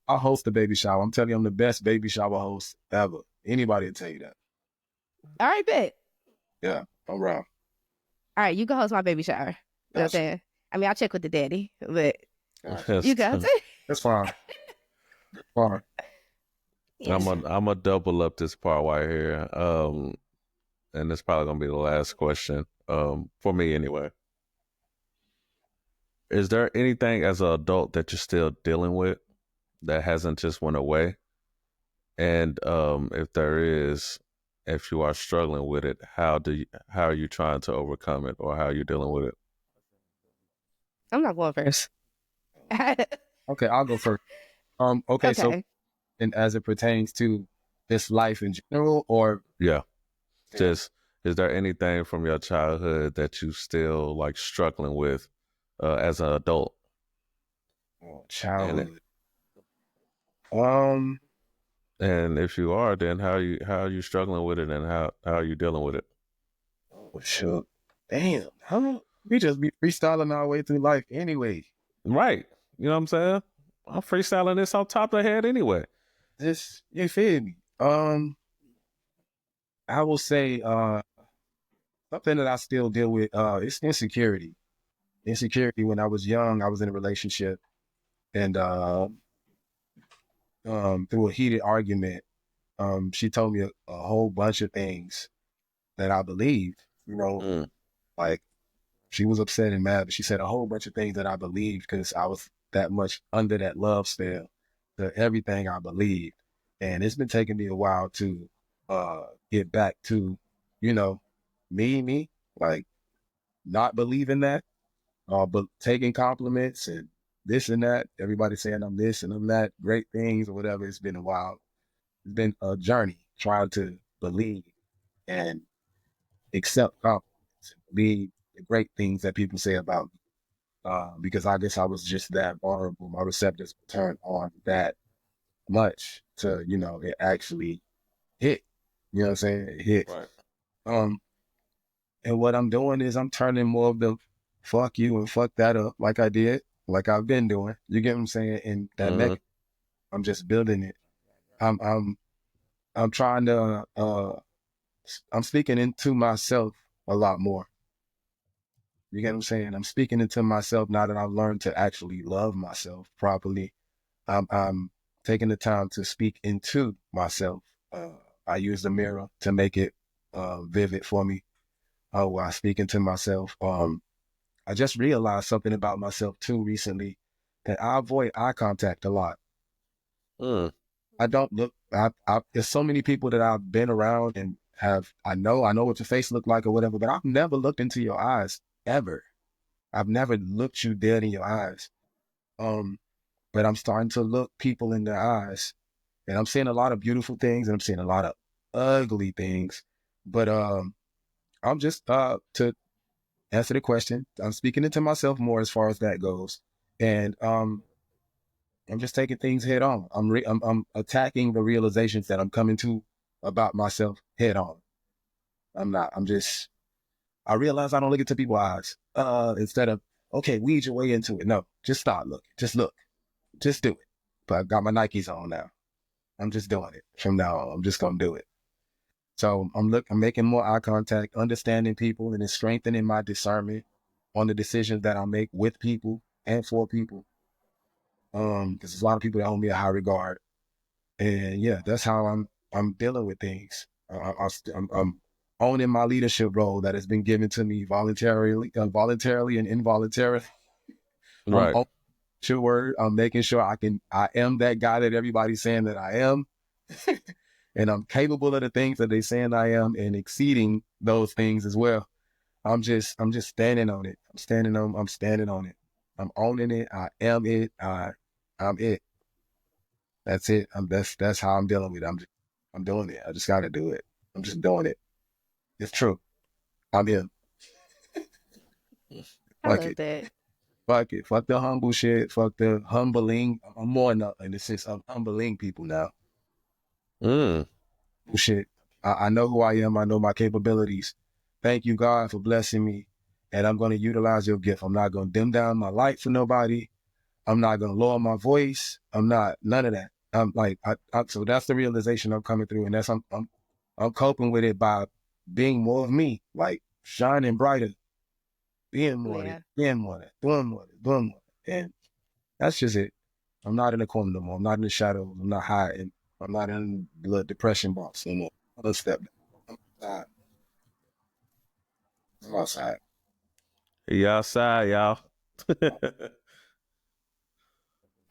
I'll host the baby shower. I'm telling you, I'm the best baby shower host ever. Anybody will tell you that. All right, bet. Yeah, I'm around. All right, you can host my baby shower. You know what I'm Gotcha. saying? I mean, I'll check with the daddy, but Gotcha. you got it. That's fine. Fine. Yes. I'm gonna double up this part right here. And it's probably gonna be the last question. For me anyway. Is there anything as an adult that you're still dealing with that hasn't just went away? And if there is, if you are struggling with it, how are you trying to overcome it, or how are you dealing with it? I'm not going first. Okay, I'll go first. Okay, so Okay. and as it pertains to this life in general, or Yeah. Just, is there anything from your childhood that you still like struggling with as an adult? childhood. Um, And if you are, then how are you struggling with it, and how are you dealing with it? sure. Damn, we just be freestyling our way through life anyway. Right. You know what I'm saying? I'm freestyling this off top of the head anyway. This, you feel me? I will say, something that I still deal with, it's insecurity. Insecurity. When I was young, I was in a relationship, and through a heated argument, she told me a whole bunch of things that I believed. You know, like she was upset and mad, but she said a whole bunch of things that I believed because I was that much under that love spell to everything I believed. And it's been taking me a while to get back to, you know, me, like not believing that, but taking compliments and this and that. Everybody saying I'm this and I'm that, great things or whatever. It's been a while. It's been a journey trying to believe and accept compliments and believe the great things that people say about me. Because I guess I was just that vulnerable. My receptors turned on that much to, you know, it actually hit. You know what I'm saying? It hit. Right. And what I'm doing is I'm turning more of the fuck you and fuck that up like I did, like I've been doing. You get what I'm saying? And that I'm just building it. I'm trying to I'm speaking into myself a lot more. You get what I'm saying? I'm speaking into myself now that I've learned to actually love myself properly. I'm taking the time to speak into myself. I use the mirror to make it vivid for me. While I speak into myself. I just realized something about myself too recently, that I avoid eye contact a lot. I don't look. There's so many people that I've been around and I know what your face look like or whatever, but I've never looked into your eyes ever. I've never looked you dead in your eyes. But I'm starting to look people in their eyes, and I'm seeing a lot of beautiful things, and I'm seeing a lot of ugly things. But I'm just to answer the question, I'm speaking into myself more as far as that goes, and I'm just taking things head on. I'm attacking the realizations that I'm coming to about myself head on. I'm not. I realize I don't look into people's eyes. Instead of, okay, weed your way into it. No, just start looking. Just look. Just do it. But I got my Nikes on now. I'm just doing it from now on. I'm just gonna do it. So I'm making more eye contact, understanding people, and it's strengthening my discernment on the decisions that I make with people and for people. Because there's a lot of people that hold me a high regard, and yeah, that's how I'm dealing with things. I'm owning my leadership role that has been given to me voluntarily and involuntarily. Right. Your word. I'm making sure I am that guy that everybody's saying that I am. And I'm capable of the things that they're saying I am and exceeding those things as well. I'm just standing on it. I'm standing on it. I'm owning it. I am it. I'm it. That's it. That's how I'm dealing with it. I'm doing it. I just gotta do it. I'm just doing it. It's true. I'm in. I Fuck love it. that. Fuck it. Fuck the humble shit. Fuck the humbling. I'm more in the sense of humbling people now. Shit. I know who I am. I know my capabilities. Thank you, God, for blessing me. And I'm going to utilize your gift. I'm not going to dim down my light for nobody. I'm not going to lower my voice. I'm not, none of that. I'm like, so that's the realization I'm coming through. And that's, I'm coping with it by being more of me, like shining brighter, being more, Yeah. doing more, doing more. And that's just it. I'm not in the corner no more. I'm not in the shadows. I'm not hiding. I'm not in the depression box no more. Let's step back. I'm outside. I'm outside. He outside, y'all.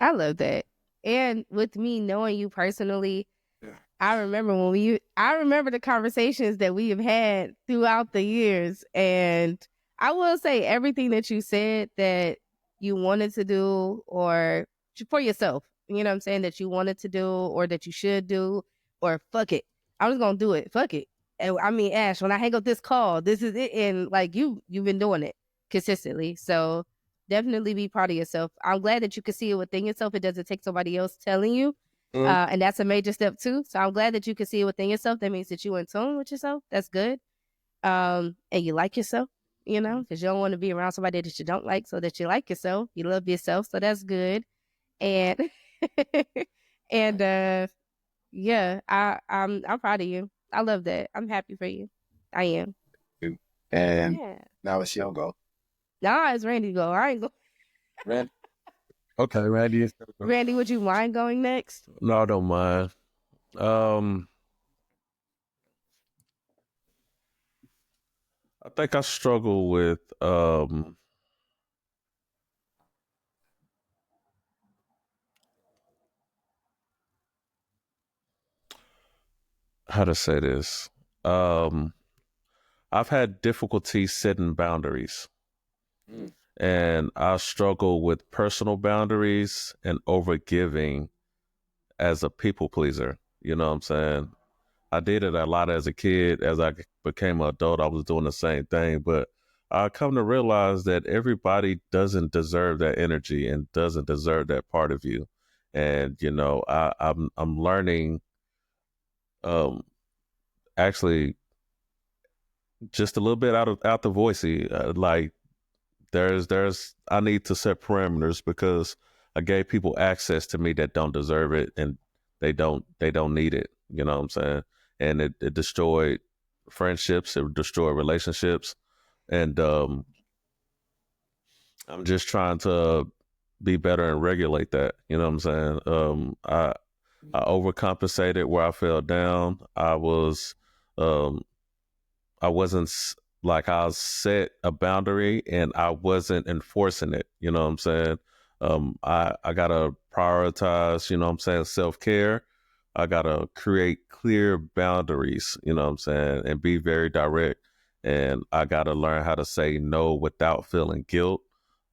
I love that. And with me knowing you personally, Yeah. I remember the conversations that we have had throughout the years. And I will say everything that you said that you wanted to do or for yourself, you know what I'm saying, that you wanted to do or that you should do, or fuck it. I'm just gonna do it. Fuck it. And I mean, Ash, when I hang up this call, this is it. And like you've been doing it consistently. So definitely be proud of yourself. I'm glad that you can see it within yourself. It doesn't take somebody else telling you. And that's a major step too. So I'm glad that you can see it within yourself. That means that you're in tune with yourself. That's good. And you like yourself, you know, because you don't want to be around somebody that you don't like, so that you like yourself. You love yourself. So that's good. And and yeah, I'm proud of you. I love that. I'm happy for you. I am. And Yeah. now it's your go. Nah, it's Randy go. I ain't go. Randy. Okay, Randy is go. Randy, would you mind going next? No, I don't mind. I think I struggle with how to say this. I've had difficulty setting boundaries. And I struggle with personal boundaries and overgiving as a people pleaser. You know what I'm saying? I did it a lot as a kid. As I became an adult, I was doing the same thing. But I come to realize that everybody doesn't deserve that energy and doesn't deserve that part of you. And you know, I'm learning, actually, just a little bit out the voicey. Like there's I need to set parameters because I gave people access to me that don't deserve it, and they don't need it. You know what I'm saying? And it destroyed friendships, it destroyed relationships, and I'm just trying to be better and regulate that. You know what I'm saying? I overcompensated where I fell down. Um, I wasn't like I set a boundary and I wasn't enforcing it. You know what I'm saying? I gotta prioritize, you know what I'm saying, self-care. I gotta create clear boundaries, you know what I'm saying, and be very direct. And I gotta learn how to say no without feeling guilt.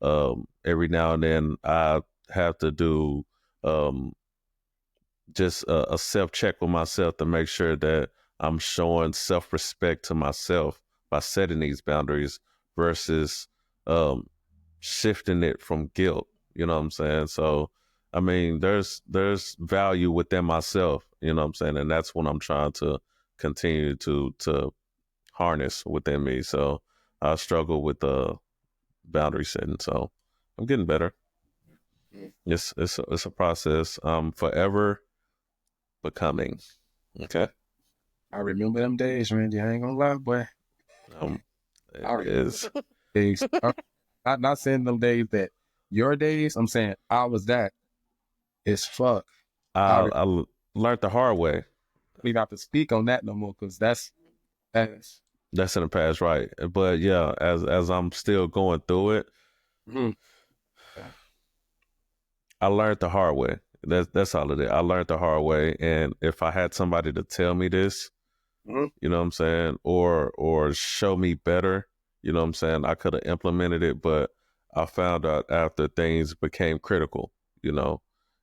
Every now and then I have to do um, just a self check with myself to make sure that I'm showing self respect to myself by setting these boundaries versus um, shifting it from guilt. You know what I'm saying? So, I mean, there's value within myself. You know what I'm saying? And that's what I'm trying to continue to harness within me. So I struggle with the boundary setting. So I'm getting better. It's a process. Forever becoming. Okay. I remember them days, Randy. I ain't gonna lie, boy. Um, I it remember is. days. I'm not saying them days that your days. I'm saying I was that. It's fuck. I learned the hard way. We got to speak on that no more because that's. That's in the past, right? But yeah, as I'm still going through it, Mhm. I learned the hard way. That's all it is. I learned the hard way, and if I had somebody to tell me this, Mhm. you know what I'm saying, or show me better, you know what I'm saying, I could have implemented it, but I found out after things became critical, you know,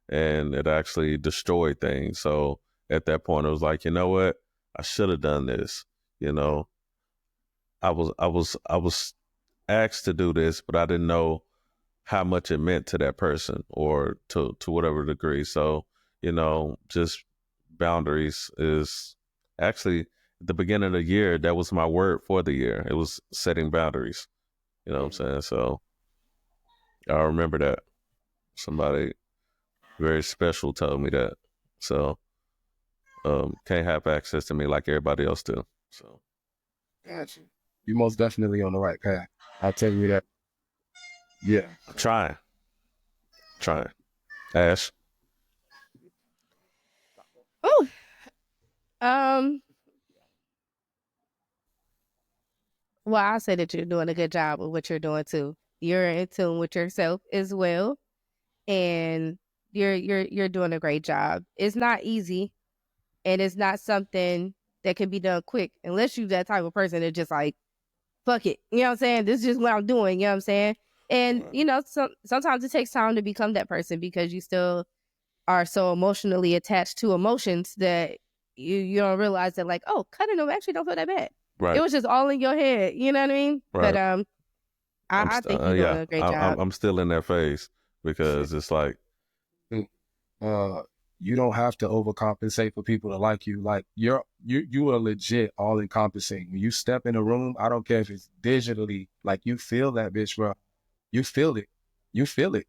and it actually destroyed things. So at that point, it was like, you know what, I should have done this. You know, I was asked to do this, but I didn't know how much it meant to that person or to whatever degree. So, you know, just boundaries is actually at the beginning of the year, that was my word for the year. It was setting boundaries. You know what I'm saying? So I remember that. Somebody very special told me that. So can't have access to me like everybody else do. So Gotcha. You most definitely on the right path. I'll tell you that. Yeah. I'm trying. Ash. Oh, um, well, I say that you're doing a good job with what you're doing too. You're in tune with yourself as well, and you're doing a great job. It's not easy, and it's not something that can be done quick unless you're that type of person that just like fuck it. You know what I'm saying? This is just what I'm doing. You know what I'm saying? And you know, sometimes it takes time to become that person because you still are so emotionally attached to emotions that you don't realize that like, oh, cutting them actually don't feel that bad. Right. It was just all in your head. You know what I mean? Right. But I think you're doing a great job. I'm still in that phase because it's like, you don't have to overcompensate for people to like you. Like you are legit all encompassing. When you step in a room, I don't care if it's digitally, like you feel that bitch, bro. You feel it. You feel it.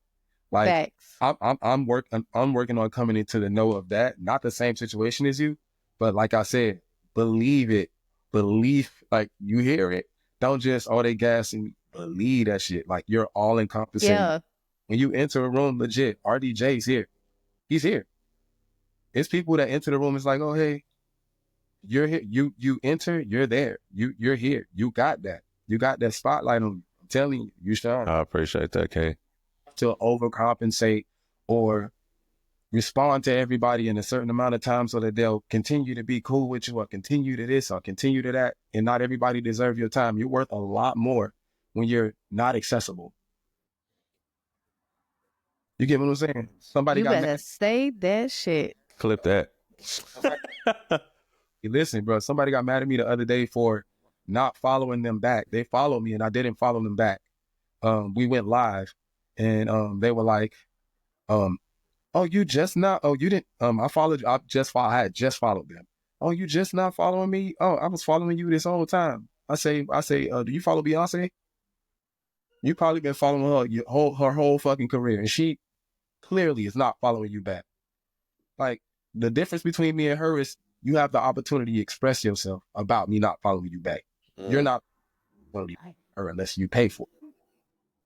Like Facts. I'm working on coming into the know of that. Not the same situation as you, but like I said, believe it. Believe, like you hear it. Don't just they gassing. Believe that shit. Like you're all encompassing. Yeah. When you enter a room, legit, RDJ's here. He's here. It's people that enter the room. It's like, oh hey, you're here. You enter, you're there. You're here. You got that. You got that spotlight on you. I'm telling you, you shine. I appreciate that, K. To overcompensate or respond to everybody in a certain amount of time so that they'll continue to be cool with you or continue to this or continue to that. And not everybody deserves your time. You're worth a lot more when you're not accessible. You get what I'm saying? Somebody You got better mad. say that shit. Clip that. Listen, bro, somebody got mad at me the other day for not following them back. They followed me and I didn't follow them back. We went live and they were like, oh, you just not, oh, you didn't, I followed you. I had just followed them. Oh, you just not following me? Oh, I was following you this whole time. I say, do you follow Beyonce? You probably been following her her whole fucking career. And she clearly is not following you back. Like the difference between me and her is you have the opportunity to express yourself about me not following you back. You're not following her unless you pay for it.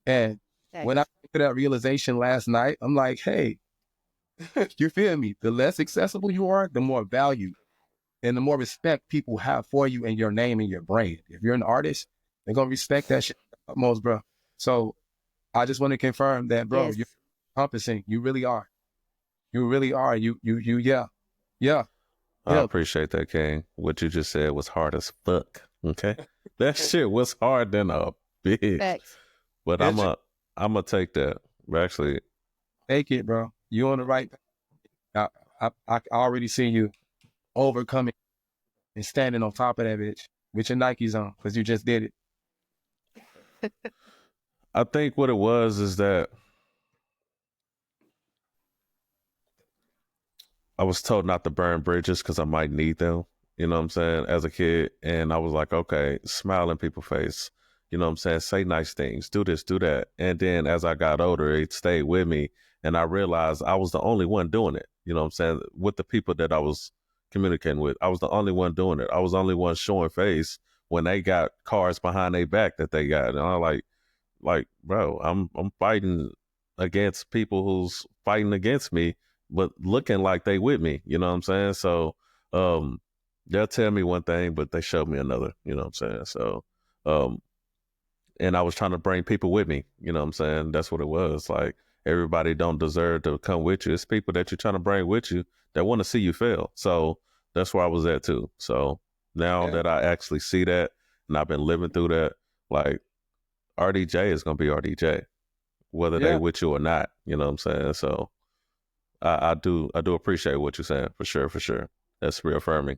And when I came to that realization last night, I'm like, hey, you feel me? The less accessible you are, the more value and the more respect people have for you and your name and your brand. If you're an artist, they're going to respect that shit most, bro. So I just want to confirm that, bro, Yes. you're encompassing. You really are. You really are. Yeah. I appreciate that, King. What you just said was hard as fuck. Okay. That shit was hard than a bitch. Facts. But I'm gonna take that. Actually, take it, bro. You on the right path. I already see you overcoming and standing on top of that bitch with your Nikes on because you just did it. I think what it was is that I was told not to burn bridges because I might need them, you know what I'm saying, as a kid. And I was like, okay, smile in people's face, you know what I'm saying, say nice things, do this, do that. And then as I got older, it stayed with me. And I realized I was the only one doing it, you know what I'm saying, with the people that I was communicating with. I was the only one doing it. I was the only one showing face when they got cars behind their back that they got. And I'm like, bro, I'm fighting against people who's fighting against me, but looking like they with me, you know what I'm saying? So they'll tell me one thing, but they show me another, you know what I'm saying? So and I was trying to bring people with me, you know what I'm saying? That's what it was. Like everybody don't deserve to come with you. It's people that you're trying to bring with you that want to see you fail. So that's where I was at too. So now that I actually see that and I've been living through that, like RDJ is gonna be RDJ, whether they with you or not. You know what I'm saying? So I do appreciate what you're saying for sure. That's reaffirming.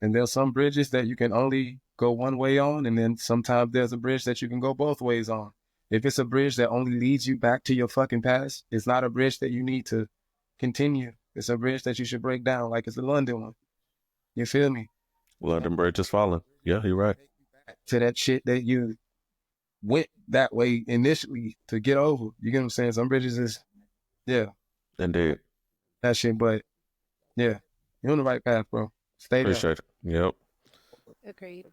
And there's some bridges that you can only go one way on, and then sometimes there's a bridge that you can go both ways on. If it's a bridge that only leads you back to your fucking past, it's not a bridge that you need to continue. It's a bridge that you should break down, like it's the London one. You feel me? London Bridge is falling. Yeah, you're right. To that shit that you went that way initially to get over. You get what I'm saying? Some bridges is, yeah, Indeed. that shit. But yeah, you're on the right path, bro. Stay there Appreciate it. Yep. Agreed.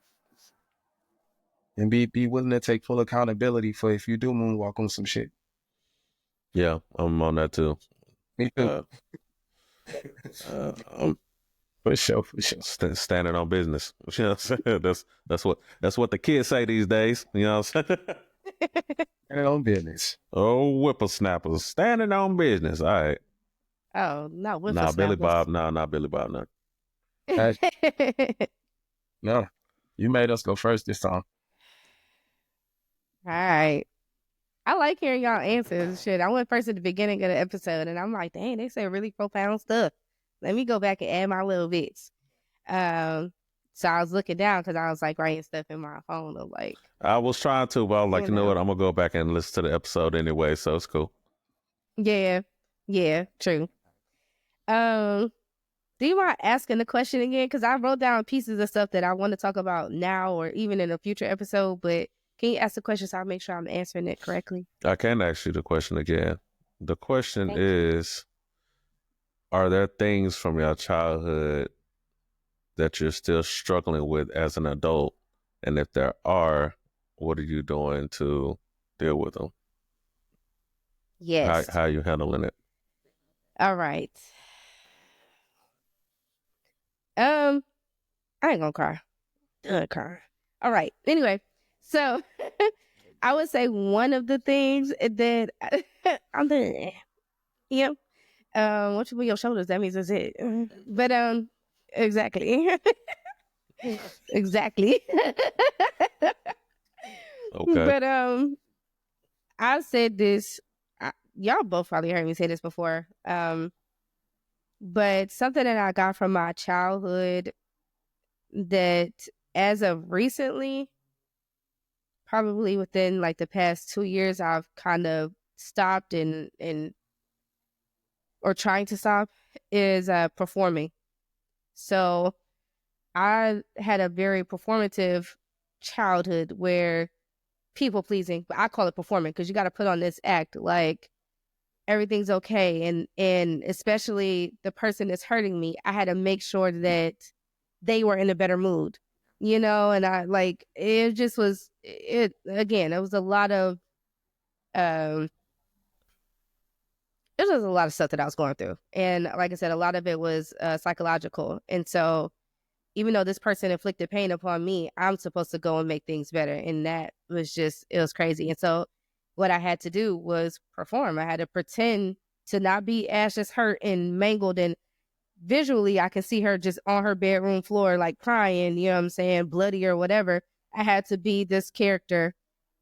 and be willing to take full accountability for if you do moonwalk on some shit. Yeah, I'm on that too. Me too. I'm For sure. standing on business. You know what I'm saying? That's what the kids say these days. You know what I'm saying? Standing on business. Oh, whippersnappers standing on business. All right. Oh, not with Nah, Billy Bob. Nah, not Billy Bob. No. No, you made us go first this time. All right. I like hearing y'all answers. Shit, I went first at the beginning of the episode, and I'm like, dang, they say really profound stuff. Let me go back and add my little bits. So I was looking down because I was like writing stuff in my phone. Of like, I was trying to, but I was like, you know know. what? I'm gonna go back and listen to the episode anyway, so it's cool. yeah, true. Do you mind asking the question again? Because I wrote down pieces of stuff that I want to talk about now or even in a future episode, but can you ask the question so I make sure I'm answering it correctly? I can ask you the question again. The question Thank you. is, are there things from your childhood that you're still struggling with as an adult? And if there are, what are you doing to deal with them? Yes. How are you handling it? All right. I ain't gonna cry. Cry. All right. Anyway, so I would say one of the things that I'm doing, yeah. Once you move your shoulders, that means that's it. But exactly, exactly. Okay. But I said this. Y'all both probably heard me say this before. But something that I got from my childhood that as of recently, probably within like the past 2 years, I've kind of stopped and or trying to stop is performing. So I had a very performative childhood where people pleasing, but I call it performing because you got to put on this act like everything's okay. And especially the person that's hurting me, I had to make sure that they were in a better mood, you know? And I like, it just was, it was a lot of, it was just a lot of stuff that I was going through. And like I said, a lot of it was psychological. And so even though this person inflicted pain upon me, I'm supposed to go and make things better. And that was just, it was crazy. And so what I had to do was perform. I had to pretend to not be Ash that's hurt and mangled. And visually, I could see her just on her bedroom floor, like crying, you know what I'm saying, bloody or whatever. I had to be this character.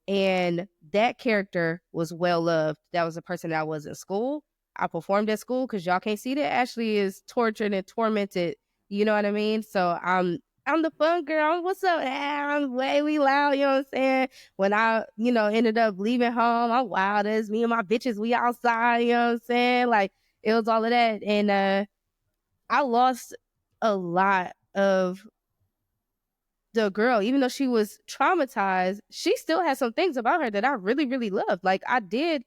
And that character was well loved. That was a person that I was in school. I performed at school because y'all can't see that Ashley is tortured and tormented. You know what I mean? So I'm the fun girl. What's up? I'm way we loud. You know what I'm saying? When I, ended up leaving home, I'm wild as me and my bitches. We outside. You know what I'm saying? Like it was all of that. And I lost a lot of the girl, even though she was traumatized, she still had some things about her that I really, really loved. Like I did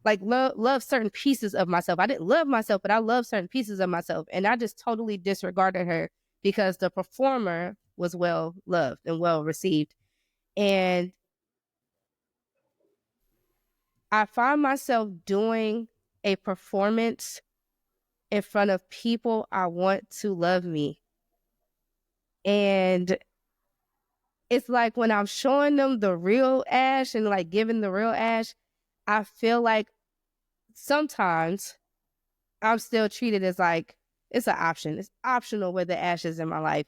like love certain pieces of myself. I didn't love myself, but I loved certain pieces of myself. And I just totally disregarded her because the performer was well loved and well received. And I find myself doing a performance in front of people I want to love me. And it's like when I'm showing them the real Ash and like giving the real Ash, I feel like sometimes I'm still treated as like, it's an option. It's optional with the Ash is in my life.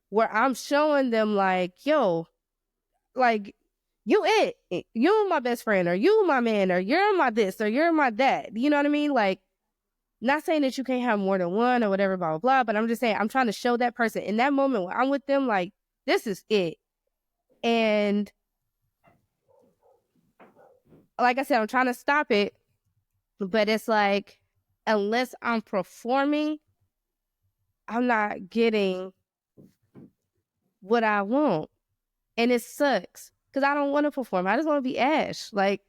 Where I'm showing them like, yo, like, you my best friend, or you my man, or you're my this, or you're my that. You know what I mean? Like, Not saying that you can't have more than one or whatever, blah, blah, blah, but I'm just saying I'm trying to show that person in that moment when I'm with them, like, this is it. And like I said, I'm trying to stop it, but it's like, unless I'm performing, I'm not getting what I want. And it sucks because I don't want to perform. I just want to be Ash. Like,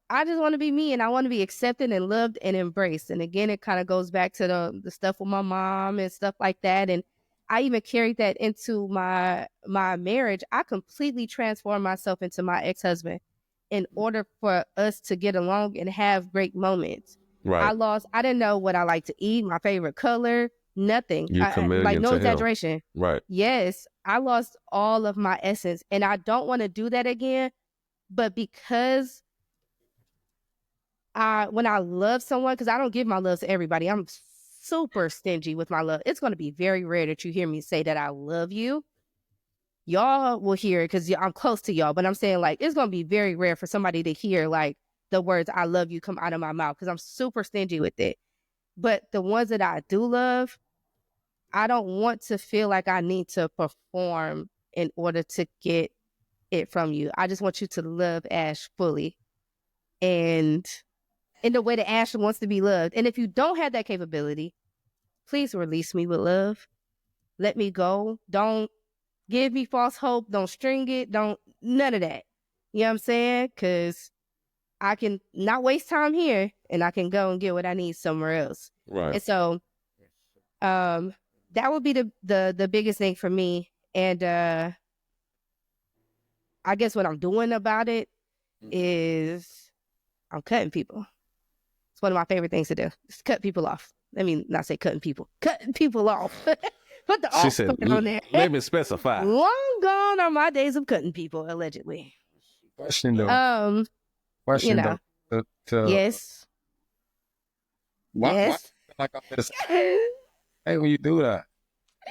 I just want to be me, and I want to be accepted and loved and embraced. And again, it kind of goes back to the stuff with my mom and stuff like that. And I even carried that into my marriage. I completely transformed myself into my ex-husband in order for us to get along and have great moments. Right. I didn't know what I like to eat, my favorite color, nothing. You chameleon Like, no to him. exaggeration. Right. Yes, I lost all of my essence, and I don't want to do that again. But because when I love someone, because I don't give my love to everybody, I'm super stingy with my love. It's going to be very rare that you hear me say that I love you. Y'all will hear it because I'm close to y'all, but I'm saying, like, it's going to be very rare for somebody to hear, like, the words I love you come out of my mouth because I'm super stingy with it. But the ones that I do love, I don't want to feel like I need to perform in order to get it from you. I just want you to love Ash fully and in the way that Ash wants to be loved. And if you don't have that capability, please release me with love. Let me go. Don't give me false hope. Don't string it. None of that. You know what I'm saying? Because I can not waste time here and I can go and get what I need somewhere else. Right. And so that would be the biggest thing for me. And I guess what I'm doing about it is I'm cutting people. It's one of my favorite things to do. Just cut people off. I mean, not say cutting people off. Put the She off said, on there. let me specify. Long gone are my days of cutting people, allegedly. Question though. You know. Yes. Why, Yes. like I'm gonna say, hey, when you do that,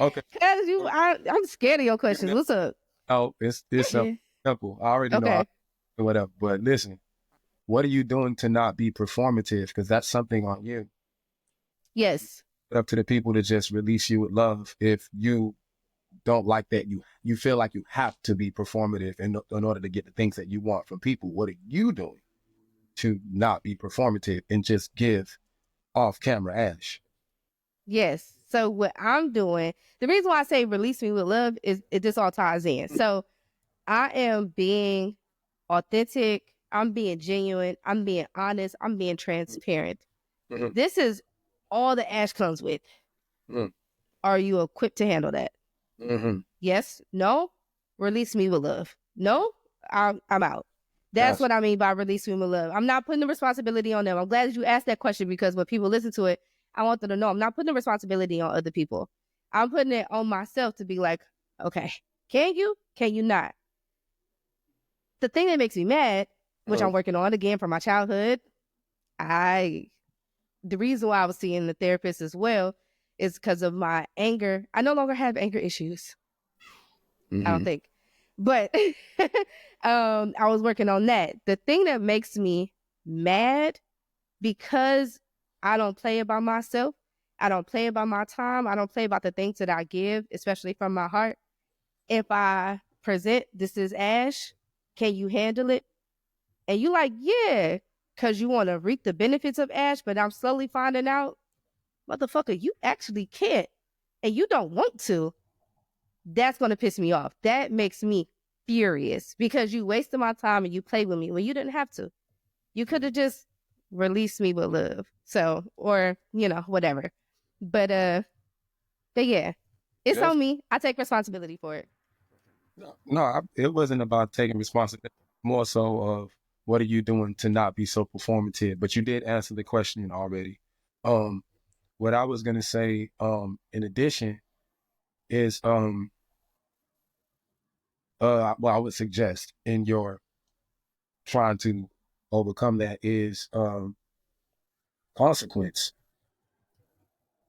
okay. I'm scared of your questions. What's up? Oh, it's simple. I already know whatever. But listen, what are you doing to not be performative? Because that's something on you. Yes. Up to the people to just release you with love. If you don't like that, you feel like you have to be performative in order to get the things that you want from people. What are you doing to not be performative and just give off camera Ash? Yes. So what I'm doing, the reason why I say release me with love is it just all ties in. So I am being authentic. I'm being genuine. I'm being honest. I'm being transparent. Mm-hmm. This is all the Ash comes with. Mm-hmm. Are you equipped to handle that? Mm-hmm. Yes. No. Release me with love. No. I'm out. That's what I mean by release me with love. I'm not putting the responsibility on them. I'm glad that you asked that question because when people listen to it, I want them to know I'm not putting the responsibility on other people. I'm putting it on myself to be like, okay, can you? Can you not? The thing that makes me mad, which I'm working on again from my childhood, the reason why I was seeing the therapist as well is because of my anger. I no longer have anger issues. Mm-hmm. I don't think. But I was working on that. The thing that makes me mad, because I don't play about myself, I don't play about my time, I don't play about the things that I give, especially from my heart. If I present, this is Ash, can you handle it? And you like, yeah, because you want to reap the benefits of Ash, but I'm slowly finding out, motherfucker, you actually can't, and you don't want to. That's going to piss me off. That makes me furious because you wasted my time and you played with me when you didn't have to. You could have just released me with love. So, or, whatever. But yeah, it's on me. I take responsibility for it. No, it wasn't about taking responsibility. More so of what are you doing to not be so performative? But you did answer the question already. What I was going to say, in addition is, I would suggest in your trying to overcome that is consequence.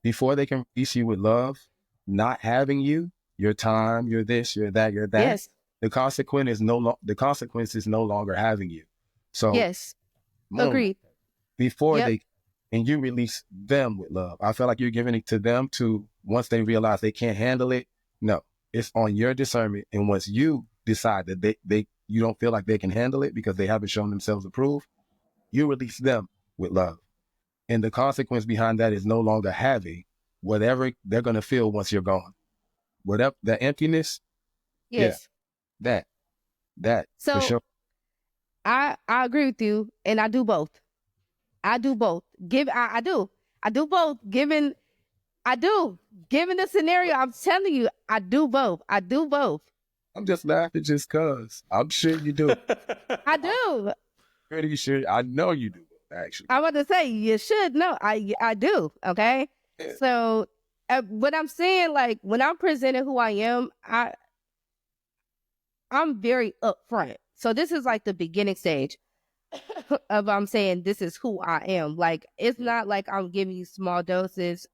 Before they can release you with love, not having you, your time, you're this, you're that, you're that. Yes. The consequence is no longer having you. So yes, agreed. Before they and you release them with love. I feel like you're giving it to them to, once they realize they can't handle it. No, it's on your discernment. And once you decide that you don't feel like they can handle it because they haven't shown themselves approved, you release them with love. And the consequence behind that is no longer having whatever they're going to feel once you're gone. Whatever the emptiness, Yes. that for So sure. I agree with you, and I do both. I do both. I do. I do both. Given the scenario, I'm telling you, I do both. I do both. I'm just laughing just cause. I'm sure you do. I do. Pretty sure. I know you do, actually. I'm about to say you should know. I do. Okay. Yeah. So, what I'm saying, like when I'm presenting who I am, I'm very upfront. So this is like the beginning stage of I'm saying this is who I am. Like it's not like I'm giving you small doses.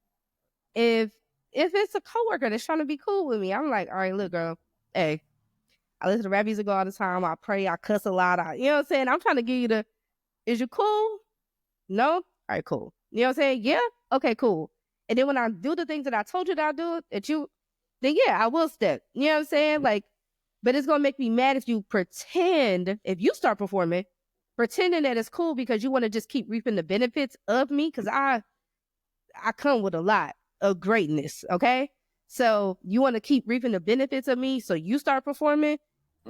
If it's a coworker that's trying to be cool with me, I'm like, all right, look, girl, hey, I listen to rap music all the time. I pray, I cuss a lot. You know what I'm saying? I'm trying to give you is you cool? No? All right, cool. You know what I'm saying? Yeah? Okay, cool. And then when I do the things that I told you that I do, then yeah, I will step. You know what I'm saying? Like, but it's going to make me mad if you start performing, pretending that it's cool because you want to just keep reaping the benefits of me. Because I come with a lot of greatness, okay? So you want to keep reaping the benefits of me, so you start performing,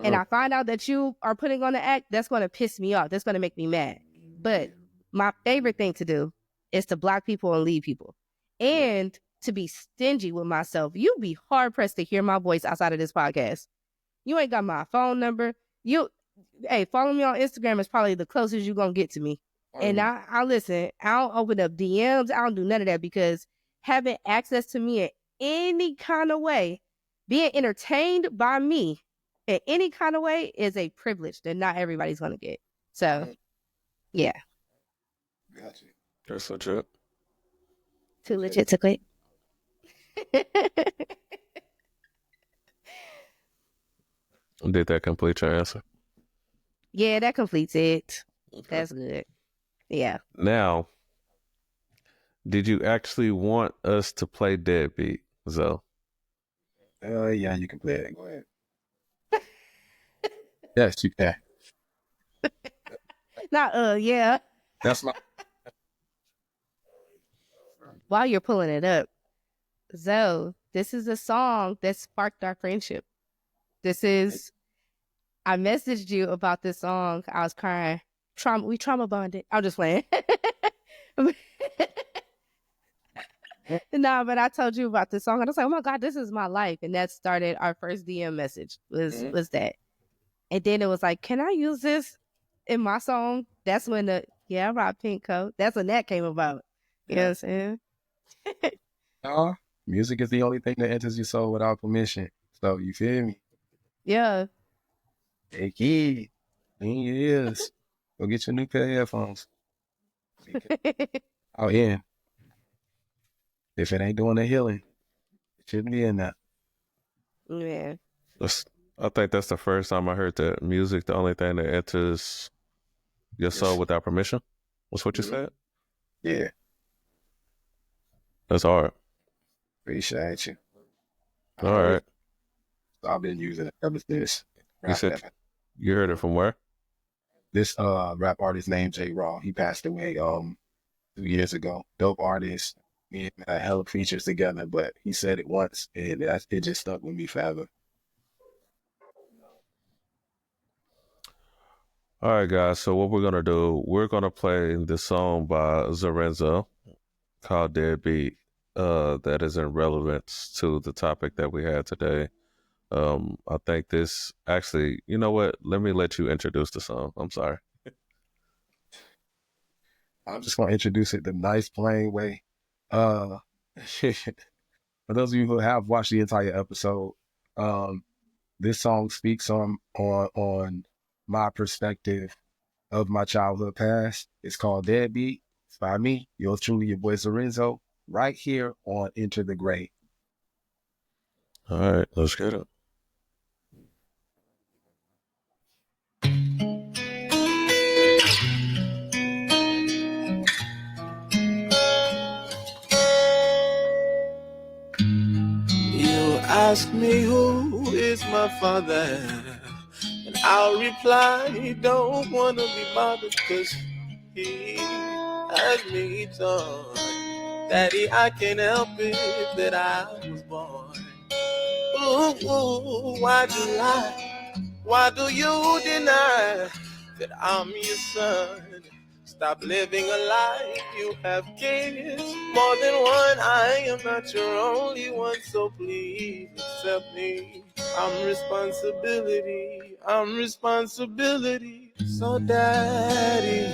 and I find out that you are putting on the act, that's going to piss me off. That's going to make me mad. But my favorite thing to do is to block people and leave people. And to be stingy with myself. You'd be hard-pressed to hear my voice outside of this podcast. You ain't got my phone number. Hey, follow me on Instagram is probably the closest you're going to get to me. And I listen, I don't open up DMs. I don't do none of that because having access to me in any kind of way, being entertained by me in any kind of way is a privilege that not everybody's going to get. So, yeah. Gotcha. That's legit. Too legit to quit. Did that complete your answer? Yeah, that completes it. Okay. That's good. Yeah. Now, did you actually want us to play Deadbeat, Zoe? Yeah, you can play it. Go ahead. Yes, you can. Yeah. That's my. While you're pulling it up, Zoe, this is a song that sparked our friendship. I messaged you about this song. I was crying. We trauma bonded. I'm just playing. No, but I told you about this song. And I was like, oh my God, this is my life. And that started our first DM message was that. And then it was like, can I use this in my song? That's when I rock pink coat. That's when that came about. You know what I'm saying? Music is the only thing that enters your soul without permission. So you feel me? Yeah. Hey kid, clean your ears. Go get your new pair of headphones. Oh yeah. If it ain't doing the healing, it shouldn't be in that. Yeah. I think that's the first time I heard that music, the only thing that enters your soul without permission. What's what you said? Yeah. That's hard. Appreciate you. All right. I've been using it ever since. You said you heard it from where? This rap artist named J Raw. He passed away 2 years ago. Dope artist. Me and him had hella features together, but he said it once and it just stuck with me forever. All right, guys. So what we're gonna do? We're gonna play this song by Zorenzo called "Deadbeat." That is in relevance to the topic that we had today. I think this actually. You know what? Let me let you introduce the song. I'm sorry. I'm just gonna introduce it the nice, plain way. For those of you who have watched the entire episode, this song speaks on my perspective of my childhood past. It's called Deadbeat. It's by me, yours truly, your boy Zorenzo, right here on Enter the Grave. All right, let's get it. ask me who is my father, and I'll reply, don't wanna be bothered, cause he has me torn. Daddy, I can't help it that I was born. Ooh, why'd you lie? Why do you deny that I'm your son? Stop living a lie. You have kids, more than one. I am not your only one, so please accept me. I'm responsibility. I'm responsibility. So daddy,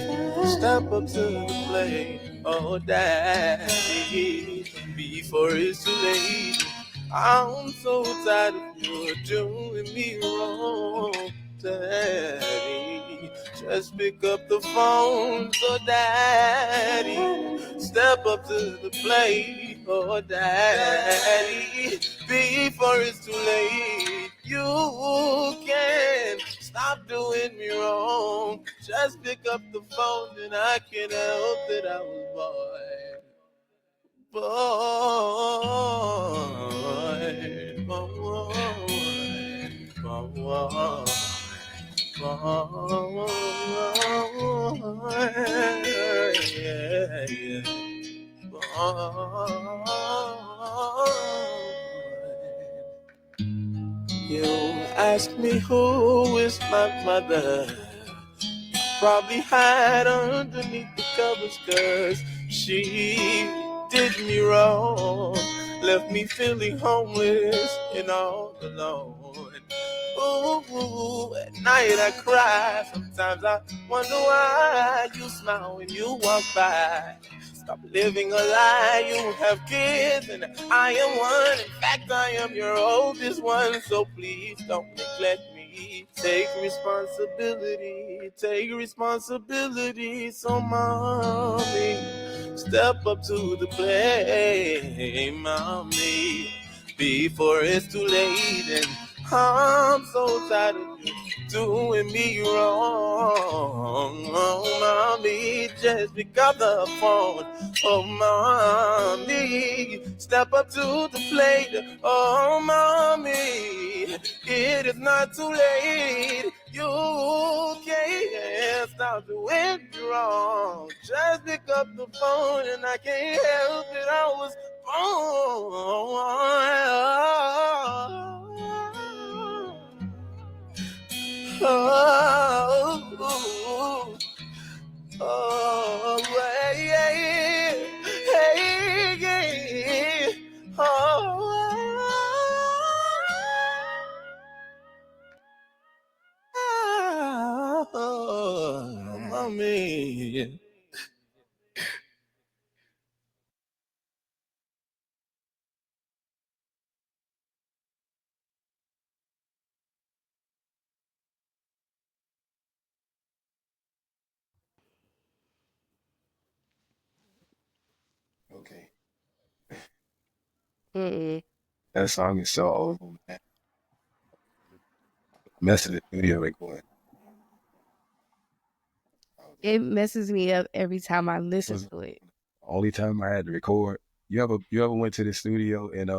step up to the plate. Oh daddy, before it's too late. I'm so tired of you doing me wrong, Daddy. Just pick up the phone, so Daddy. Step up to the plate, oh Daddy. Before it's too late, you can stop doing me wrong. Just pick up the phone, and I can help that I was born. Boy, yeah, yeah. You ask me who is my mother. Probably hide underneath the covers, cause she did me wrong. Left me feeling homeless and all alone. Ooh, at night I cry. Sometimes I wonder why you smile when you walk by. Stop living a lie. You have kids and I am one. In fact, I am your oldest one. So please don't neglect me. Take responsibility. Take responsibility. So mommy, step up to the plate, mommy, before it's too late. And I'm so tired of you doing me wrong. Oh, mommy, just pick up the phone. Oh, mommy, step up to the plate. Oh, mommy, it is not too late. You can't stop doing me wrong. Just pick up the phone and I can't help it. I was mommy. Okay. Mm-mm. That song is so old, man. Messing the studio recording. It messes me up every time I listen Was to it. only time I had to record. You ever went to the studio and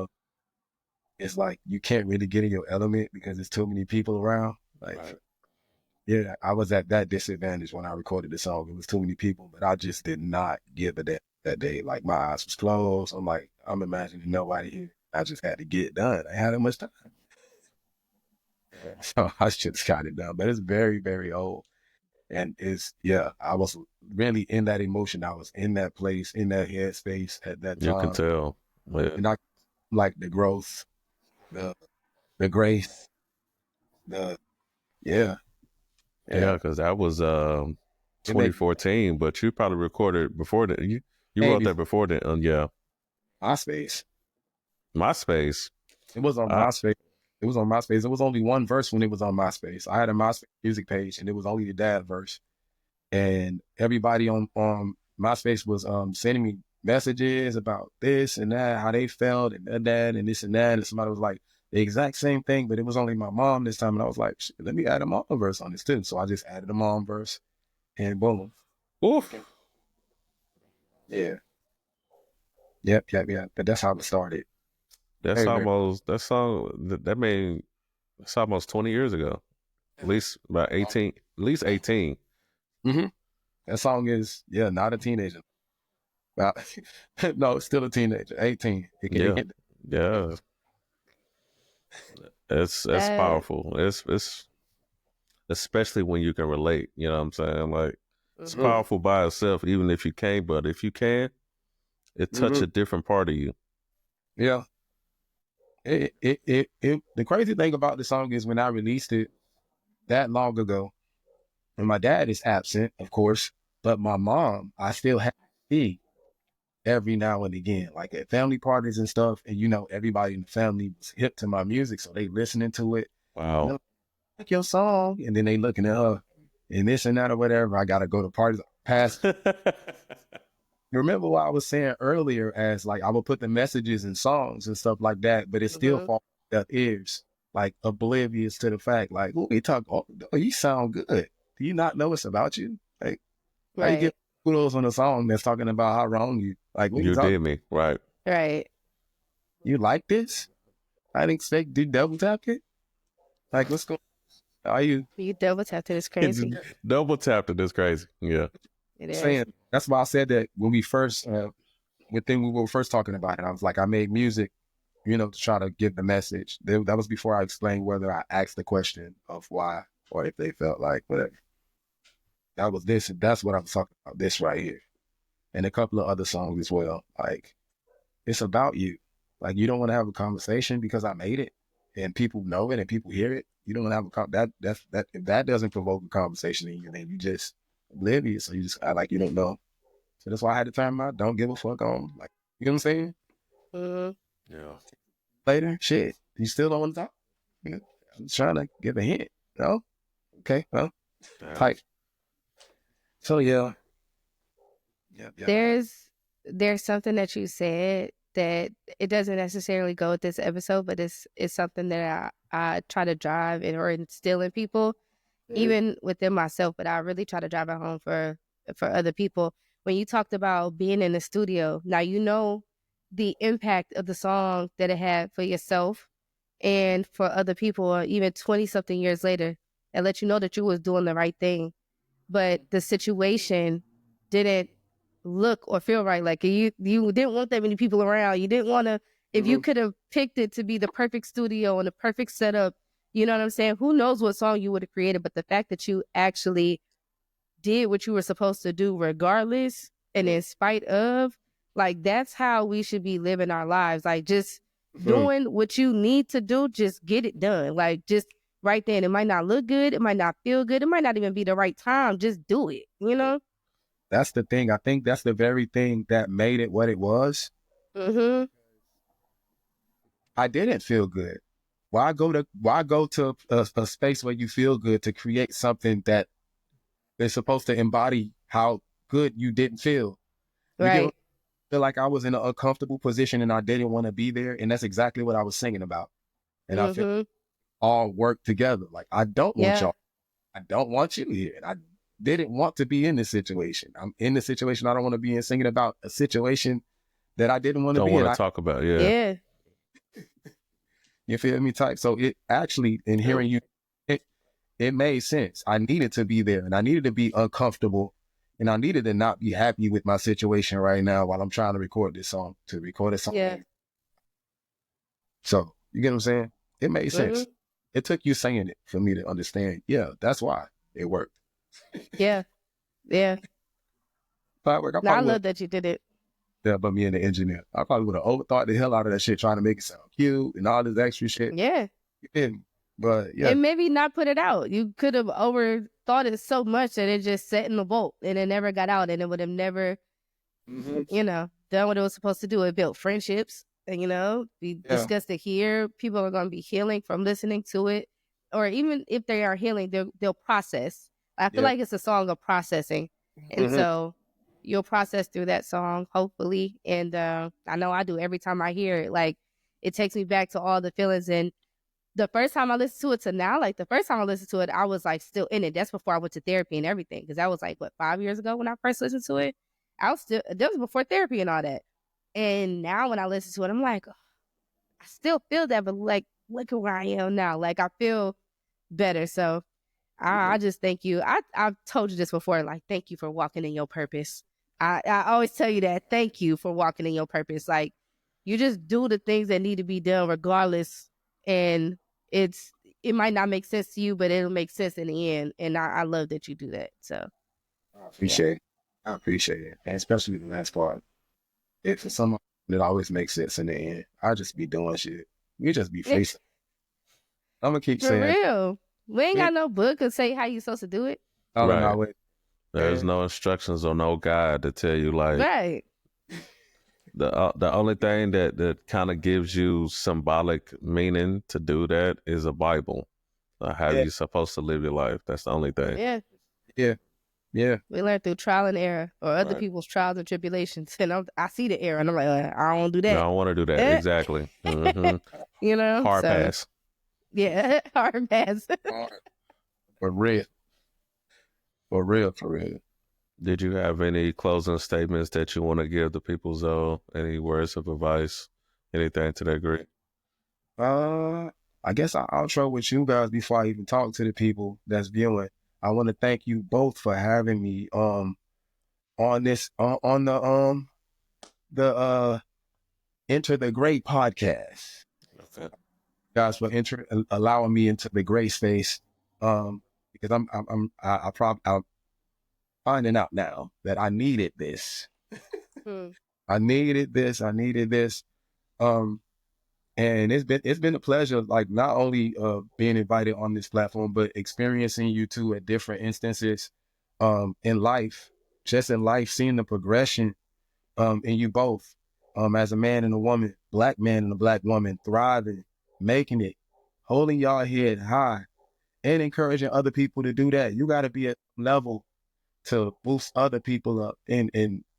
it's like you can't really get in your element because there's too many people around. Like Right. yeah, I was at that disadvantage when I recorded the song. It was too many people, but I just did not give a damn that day. Like my eyes was closed. I'm like, I'm imagining nobody here. I just had to get it done. I had that much time. So I just got it done. But it's very, very old. And yeah, I was really in that emotion. I was in that place, in that headspace at that You can time. tell. Yeah. And I like the growth, the grace, the yeah, Yeah, yeah. because that was It made 2014, but you probably recorded before that. You wrote maybe that before that. Yeah, MySpace. MySpace. It was on I, MySpace. It was on MySpace. It was only one verse when it was on MySpace. I had a MySpace music page, and it was only the dad verse. And everybody on MySpace was sending me messages about this and that, how they felt and that and this and that. And somebody was like the exact same thing, but it was only my mom this time. And I was like, shit, let me add a mom verse on this too. So I just added a mom verse, and boom. oof. Yeah. Yep. But that's how it started. That's Hey, man. almost that song. That made it's almost 20 years ago. At least about 18. At least 18. Mm-hmm. That song is, not a teenager. Well, no, it's still a teenager. 18. It can Yeah, hit. yeah. It's That powerful. It's especially when you can relate. You know what I'm saying? Like it's Mm-hmm. powerful by itself, even if you can't. But if you can, it touch Mm-hmm. a different part of you. Yeah. The crazy thing about the song is when I released it that long ago, and my dad is absent, of course, but my mom, I still have to see every now and again, like at family parties and stuff. And everybody in the family was hip to my music, so they listening to it. Wow. Like your song, and then they looking at her and this and that or whatever. I gotta go to parties. Past. Remember what I was saying earlier, as like I would put the messages in songs and stuff like that, but it still falls on their ears, like oblivious to the fact, like, oh, you talk, oh, you sound good. Do you not know it's about you? Like, how you right, get kudos on a song that's talking about how wrong you? Like, what you You talk? did me right. right. You like this? I didn't expect to double tap it. Like, what's going? Are you You double tapped it. It's crazy. Double tapped it is crazy. Yeah. It is. saying? That's why I said that when we first, when we were first talking about it, I was like, I made music, to try to give the message. That was before I explained whether I asked the question of why or if they felt like whatever. That was this, and that's what I'm talking about. This right here, and a couple of other songs as well. Like, it's about you. Like, you don't want to have a conversation because I made it, and people know it and people hear it. You don't want to have that. If that doesn't provoke a conversation in you, then you just oblivious. So you just act like you don't know. So that's why I had to turn my don't give a fuck on. Like, you know what I'm saying? Mm-hmm. Yeah. Later, shit, you still don't want to talk? Yeah. I'm just trying to give a hint. No? Okay, well, Damn. type. So yeah. There's something that you said that it doesn't necessarily go with this episode, but it's something that I try to drive or instill in people, even within myself. But I really try to drive it home for other people. When you talked about being in the studio, now you know the impact of the song that it had for yourself and for other people, even 20 something years later, and let you know that you was doing the right thing. But the situation didn't look or feel right. Like you didn't want that many people around. You didn't want to, if you could have picked it to be the perfect studio and the perfect setup, you know what I'm saying? Who knows what song you would have created, but the fact that you actually did what you were supposed to do regardless and in spite of, like, that's how we should be living our lives. Like, just doing what you need to do, just get it done. Like, just right then. It might not look good. It might not feel good. It might not even be the right time. Just do it, you know? That's the thing. I think that's the very thing that made it what it was. Mm-hmm. I didn't feel good. Why go to a space where you feel good to create something that is supposed to embody how good you didn't feel? Right. Feel like I was in an uncomfortable position and I didn't want to be there. And that's exactly what I was singing about. And I feel all work together. Like, I don't want y'all. I don't want you here. And I didn't want to be in this situation. I'm in the situation I don't want to be in, singing about a situation that I didn't want to be in. Don't want to talk about, Yeah. You feel me? Type. So it actually, in hearing you, it made sense. I needed to be there and I needed to be uncomfortable and I needed to not be happy with my situation right now while I'm trying to record this song, Yeah. So, you get what I'm saying? It made sense. It took you saying it for me to understand. Yeah, that's why it worked. Yeah. Yeah. I love that you did it. Yeah, but me and the engineer, I probably would have overthought the hell out of that shit, trying to make it sound cute and all this extra shit. Yeah. But yeah. And maybe not put it out. You could have overthought it so much that it just sat in the vault and it never got out and it would have never, done what it was supposed to do. It built friendships and, we discussed it here. People are going to be healing from listening to it. Or even if they are healing, they'll process. I feel like it's a song of processing. And so you'll process through that song, hopefully. And I know I do every time I hear it. Like, it takes me back to all the feelings. And the first time I listened to it to now, like the first time I listened to it, I was like still in it. That's before I went to therapy and everything. Because that was like, 5 years ago when I first listened to it? That was before therapy and all that. And now when I listen to it, I'm like, I still feel that, but like, look at where I am now. Like, I feel better. So I just thank you. I've told you this before. Like, thank you for walking in your purpose. I always tell you that. Thank you for walking in your purpose. Like, you just do the things that need to be done regardless. And it might not make sense to you, but it'll make sense in the end. And I love that you do that. So I appreciate it. I appreciate it. And especially the last part. If for someone that always makes sense in the end, I just be doing shit. You just be facing. I'm gonna keep for saying, real. We ain't got no book to say how you supposed to do it. I don't Right. know what. There's Yeah. no instructions or no guide to tell you like Right. the only thing that kind of gives you symbolic meaning to do that is a Bible. How Yeah. you supposed to live your life. That's the only thing. Yeah. Yeah. We learn through trial and error or other Right. people's trials and tribulations. And I see the error and I'm like, I don't do No, I that. don't want to do that. Eh. Exactly. hmm You know? Hard So, pass. Yeah. Hard pass. For real. For real. For real. Did you have any closing statements that you want to give the people, Zoe? Any words of advice? Anything to that degree? I guess I'll outro with you guys before I even talk to the people that's viewing. I want to thank you both for having me on this on the Enter the Great podcast. Okay. Guys, for allowing me into the gray space. Because I'm finding out now that I needed this. I needed this. And it's been a pleasure, like not only being invited on this platform, but experiencing you two at different instances in life, just in life, seeing the progression in you both, as a man and a woman, black man and a black woman, thriving, making it, holding y'all head high, and encouraging other people to do that. You got to be at a level to boost other people up and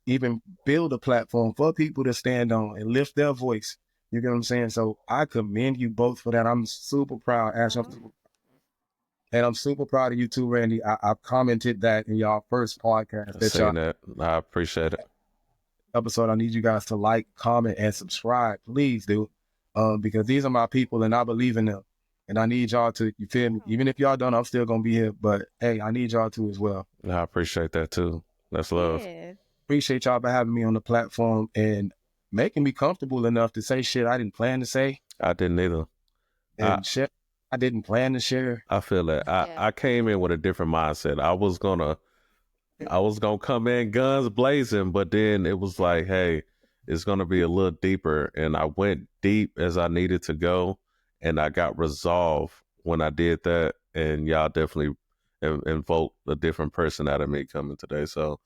even build a platform for people to stand on and lift their voice. You get what I'm saying? So I commend you both for that. I'm super proud, Ash. And I'm super proud of you too, Randy. I've commented that in y'all first podcast. Saying that, I appreciate it. Episode, I need you guys to like, comment, and subscribe. Please do. Because these are my people and I believe in them. And I need y'all to, you feel me? Even if y'all don't, I'm still going to be here. But hey, I need y'all to as well. I appreciate that too. That's love. Yeah. Appreciate y'all for having me on the platform and making me comfortable enough to say shit I didn't plan to say. I didn't either. And shit I didn't plan to share. I feel that. I came in with a different mindset. I was gonna come in guns blazing, but then it was like, hey, it's gonna be a little deeper. And I went deep as I needed to go, and I got resolve when I did that. And y'all definitely invoked a different person out of me coming today. So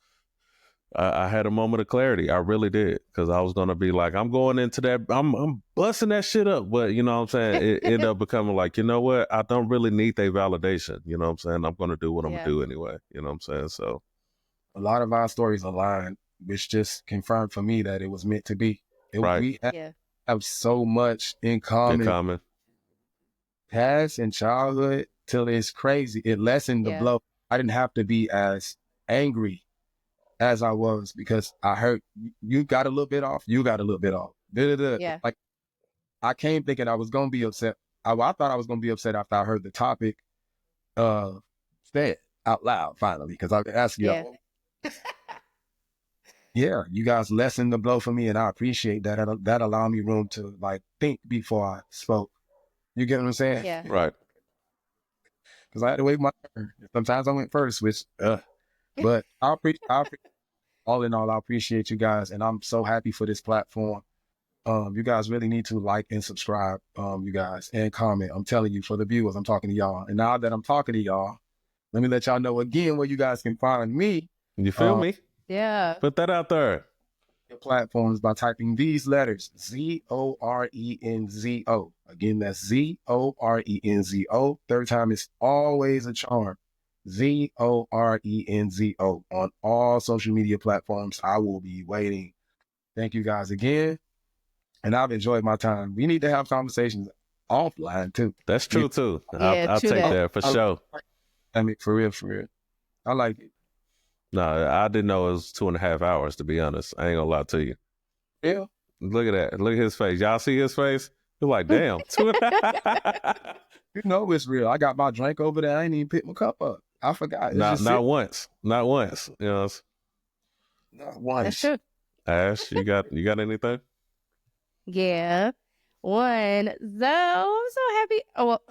I had a moment of clarity. I really did, because I was gonna be like, I'm going into that, I'm busting that shit up, but you know what I'm saying? It ended up becoming like, you know what? I don't really need their validation. You know what I'm saying? I'm gonna do what I'm gonna do anyway. You know what I'm saying? So a lot of our stories align, which just confirmed for me that it was meant to be. We have so much in common. Past and childhood till it's crazy. It lessened the blow. I didn't have to be as angry as I was because I heard you got a little bit off. You got a little bit off. Yeah. Like I came thinking I was gonna be upset. I thought I was gonna be upset after I heard the topic said out loud finally, because I asked you. Yeah, you guys lessened the blow for me, and I appreciate that. That allowed me room to like think before I spoke. You get what I'm saying? Yeah. Right. Because I had to wait my turn. Sometimes I went first, which but I appreciate all in all, I appreciate you guys, and I'm so happy for this platform. You guys really need to like and subscribe, you guys, and comment. I'm telling you, for the viewers, I'm talking to y'all. And now that I'm talking to y'all, let me let y'all know again where you guys can find me. You feel me? Yeah. Put that out there. Your platforms by typing these letters, ZORENZO. Again, that's ZORENZO. Third time is always a charm. ZORENZO on all social media platforms. I will be waiting. Thank you guys again. And I've enjoyed my time. We need to have conversations offline too. That's true too. Yeah, I'll true take that. that for sure. I mean, for real. I like it. No, I didn't know it was 2.5 hours, to be honest. I ain't gonna lie to you. Yeah. Look at that. Look at his face. Y'all see his face? You're like, damn. You know it's real. I got my drink over there. I ain't even picked my cup up. I forgot. It's just not once. Not once. You know. not once. That's true. Ash, you got anything? Yeah. One, so I'm so happy. Oh, well,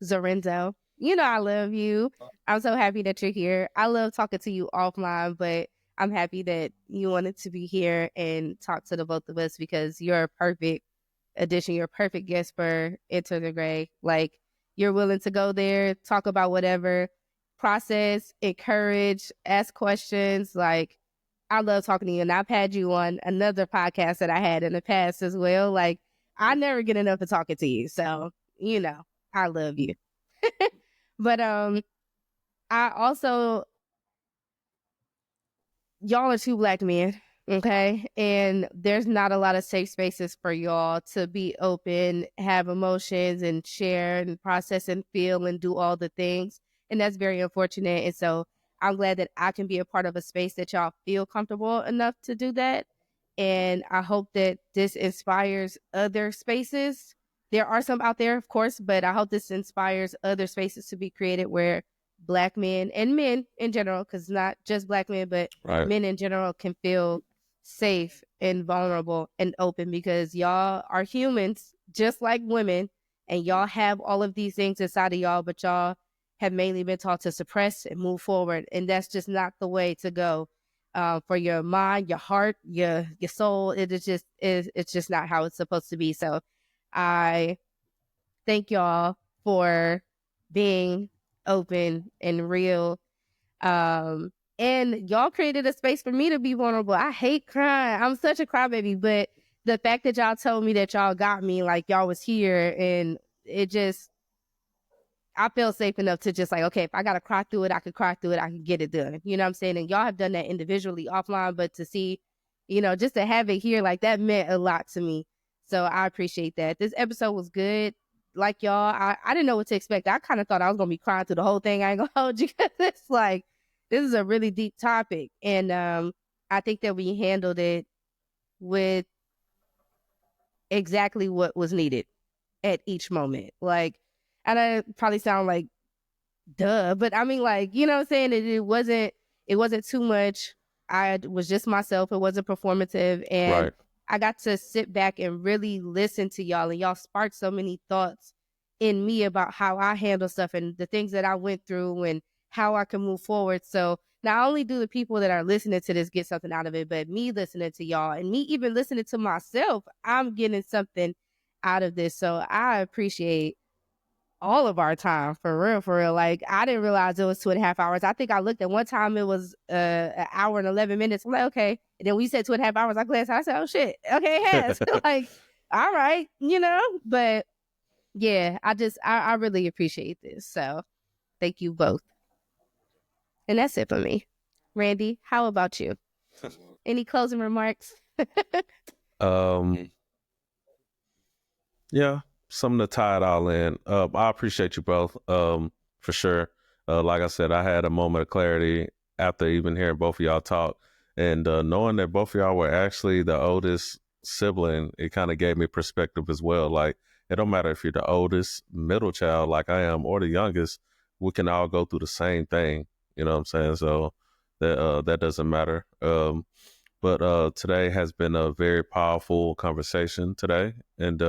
Zorenzo, you know I love you. I'm so happy that you're here. I love talking to you offline, but I'm happy that you wanted to be here and talk to the both of us because you're a perfect addition. You're a perfect guest for Enter the Gray. Like, you're willing to go there, talk about whatever, process, encourage, ask questions. Like, I love talking to you. And I've had you on another podcast that I had in the past as well. Like, I never get enough of talking to you. So, you know, I love you. But I also, y'all are two Black men, okay? And there's not a lot of safe spaces for y'all to be open, have emotions, and share and process and feel and do all the things. And that's very unfortunate. And so I'm glad that I can be a part of a space that y'all feel comfortable enough to do that. And I hope that this inspires other spaces. There are some out there, of course, but I hope this inspires other spaces to be created where Black men and men in general, because not just Black men, but Right. men in general can feel safe and vulnerable and open because y'all are humans just like women and y'all have all of these things inside of y'all, but y'all have mainly been taught to suppress and move forward. And that's just not the way to go. For your mind, your heart, your soul, it's just not how it's supposed to be. So I thank y'all for being open and real. And y'all created a space for me to be vulnerable. I hate crying. I'm such a crybaby, but the fact that y'all told me that y'all got me, like y'all was here, and it just, I felt safe enough to just like, okay, if I got to cry through it, I could cry through it. I can get it done. You know what I'm saying? And y'all have done that individually offline, but to see, you know, just to have it here, like that meant a lot to me. So I appreciate that. This episode was good. Like y'all, I didn't know what to expect. I kind of thought I was going to be crying through the whole thing. I ain't going to hold you because it's like, this is a really deep topic. And I think that we handled it with exactly what was needed at each moment. Like, and I probably sound like duh, but I mean, like, you know what I'm saying? It wasn't too much. I was just myself. It wasn't performative. And Right. I got to sit back and really listen to y'all, and y'all sparked so many thoughts in me about how I handle stuff and the things that I went through and how I can move forward. So not only do the people that are listening to this get something out of it, but me listening to y'all and me even listening to myself, I'm getting something out of this. So I appreciate all of our time, for real. Like, I didn't realize it was 2.5 hours. I think I looked at one time, it was an hour and 11 minutes. I'm like, okay. And then we said 2.5 hours. I glanced, I said, oh shit. Okay, it has. Like, all right, you know, but yeah, I really appreciate this. So thank you both. And that's it for me. Randy, how about you? Any closing remarks? Yeah, something to tie it all in. I appreciate you both, for sure. Like I said, I had a moment of clarity after even hearing both of y'all talk, and knowing that both of y'all were actually the oldest sibling, it kind of gave me perspective as well. Like, it don't matter if you're the oldest, middle child, like I am, or the youngest, we can all go through the same thing. You know what I'm saying? So that doesn't matter. But today has been a very powerful conversation today, and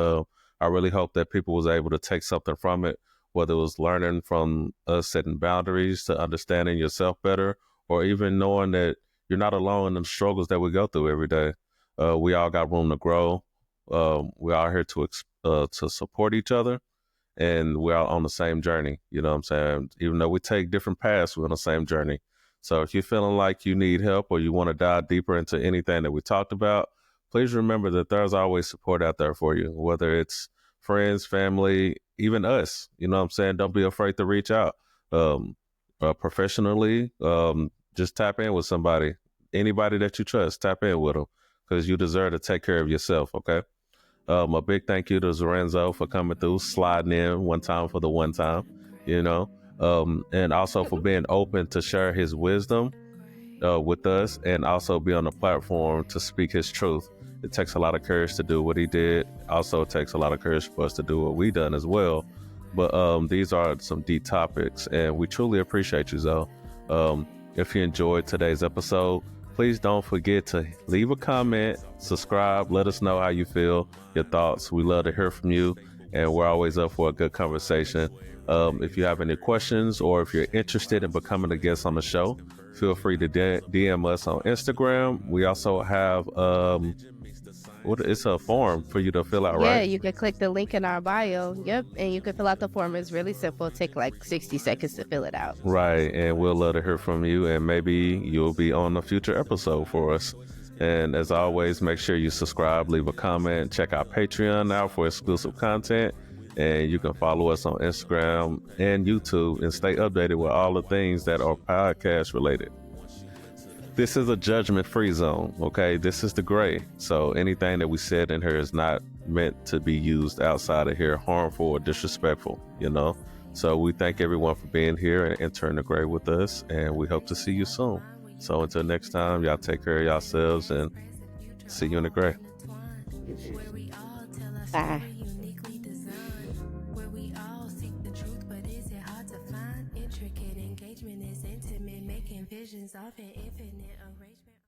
I really hope that people was able to take something from it, whether it was learning from us setting boundaries to understanding yourself better, or even knowing that you're not alone in the struggles that we go through every day. We all got room to grow. We are here to support each other, and we're all on the same journey. You know what I'm saying? Even though we take different paths, we're on the same journey. So if you're feeling like you need help or you want to dive deeper into anything that we talked about, please remember that there's always support out there for you, whether it's friends, family, even us. You know what I'm saying? Don't be afraid to reach out. Professionally, just tap in with somebody. Anybody that you trust, tap in with them, because you deserve to take care of yourself, okay? A big thank you to Zorenzo for coming through, sliding in one time for the one time, you know, and also for being open to share his wisdom with us, and also be on the platform to speak his truth. It takes a lot of courage to do what he did. Also, it takes a lot of courage for us to do what we done as well. But these are some deep topics, and we truly appreciate you, Zoe. If you enjoyed today's episode, please don't forget to leave a comment, subscribe, let us know how you feel, your thoughts. We love to hear from you, and we're always up for a good conversation. If you have any questions or if you're interested in becoming a guest on the show, feel free to DM us on Instagram. We also have it's a form for you to fill out, Yeah, right? you can click the link in our bio. Yep, and you can fill out the form. It's really simple. Take like 60 seconds to fill it out. Right, and we'll love to hear from you, and maybe you'll be on a future episode for us. And as always, make sure you subscribe, leave a comment, check out Patreon now for exclusive content, and you can follow us on Instagram and YouTube and stay updated with all the things that are podcast related. This is a judgment-free zone, okay? This is the gray. So anything that we said in here is not meant to be used outside of here, harmful or disrespectful, you know? So we thank everyone for being here and entering the gray with us, and we hope to see you soon. So until next time, y'all take care of yourselves and see you in the gray. Bye. Uniquely designed, where we all seek the truth, but is it hard to find? Intricate engagement is intimate, making visions of an infinite arrangement.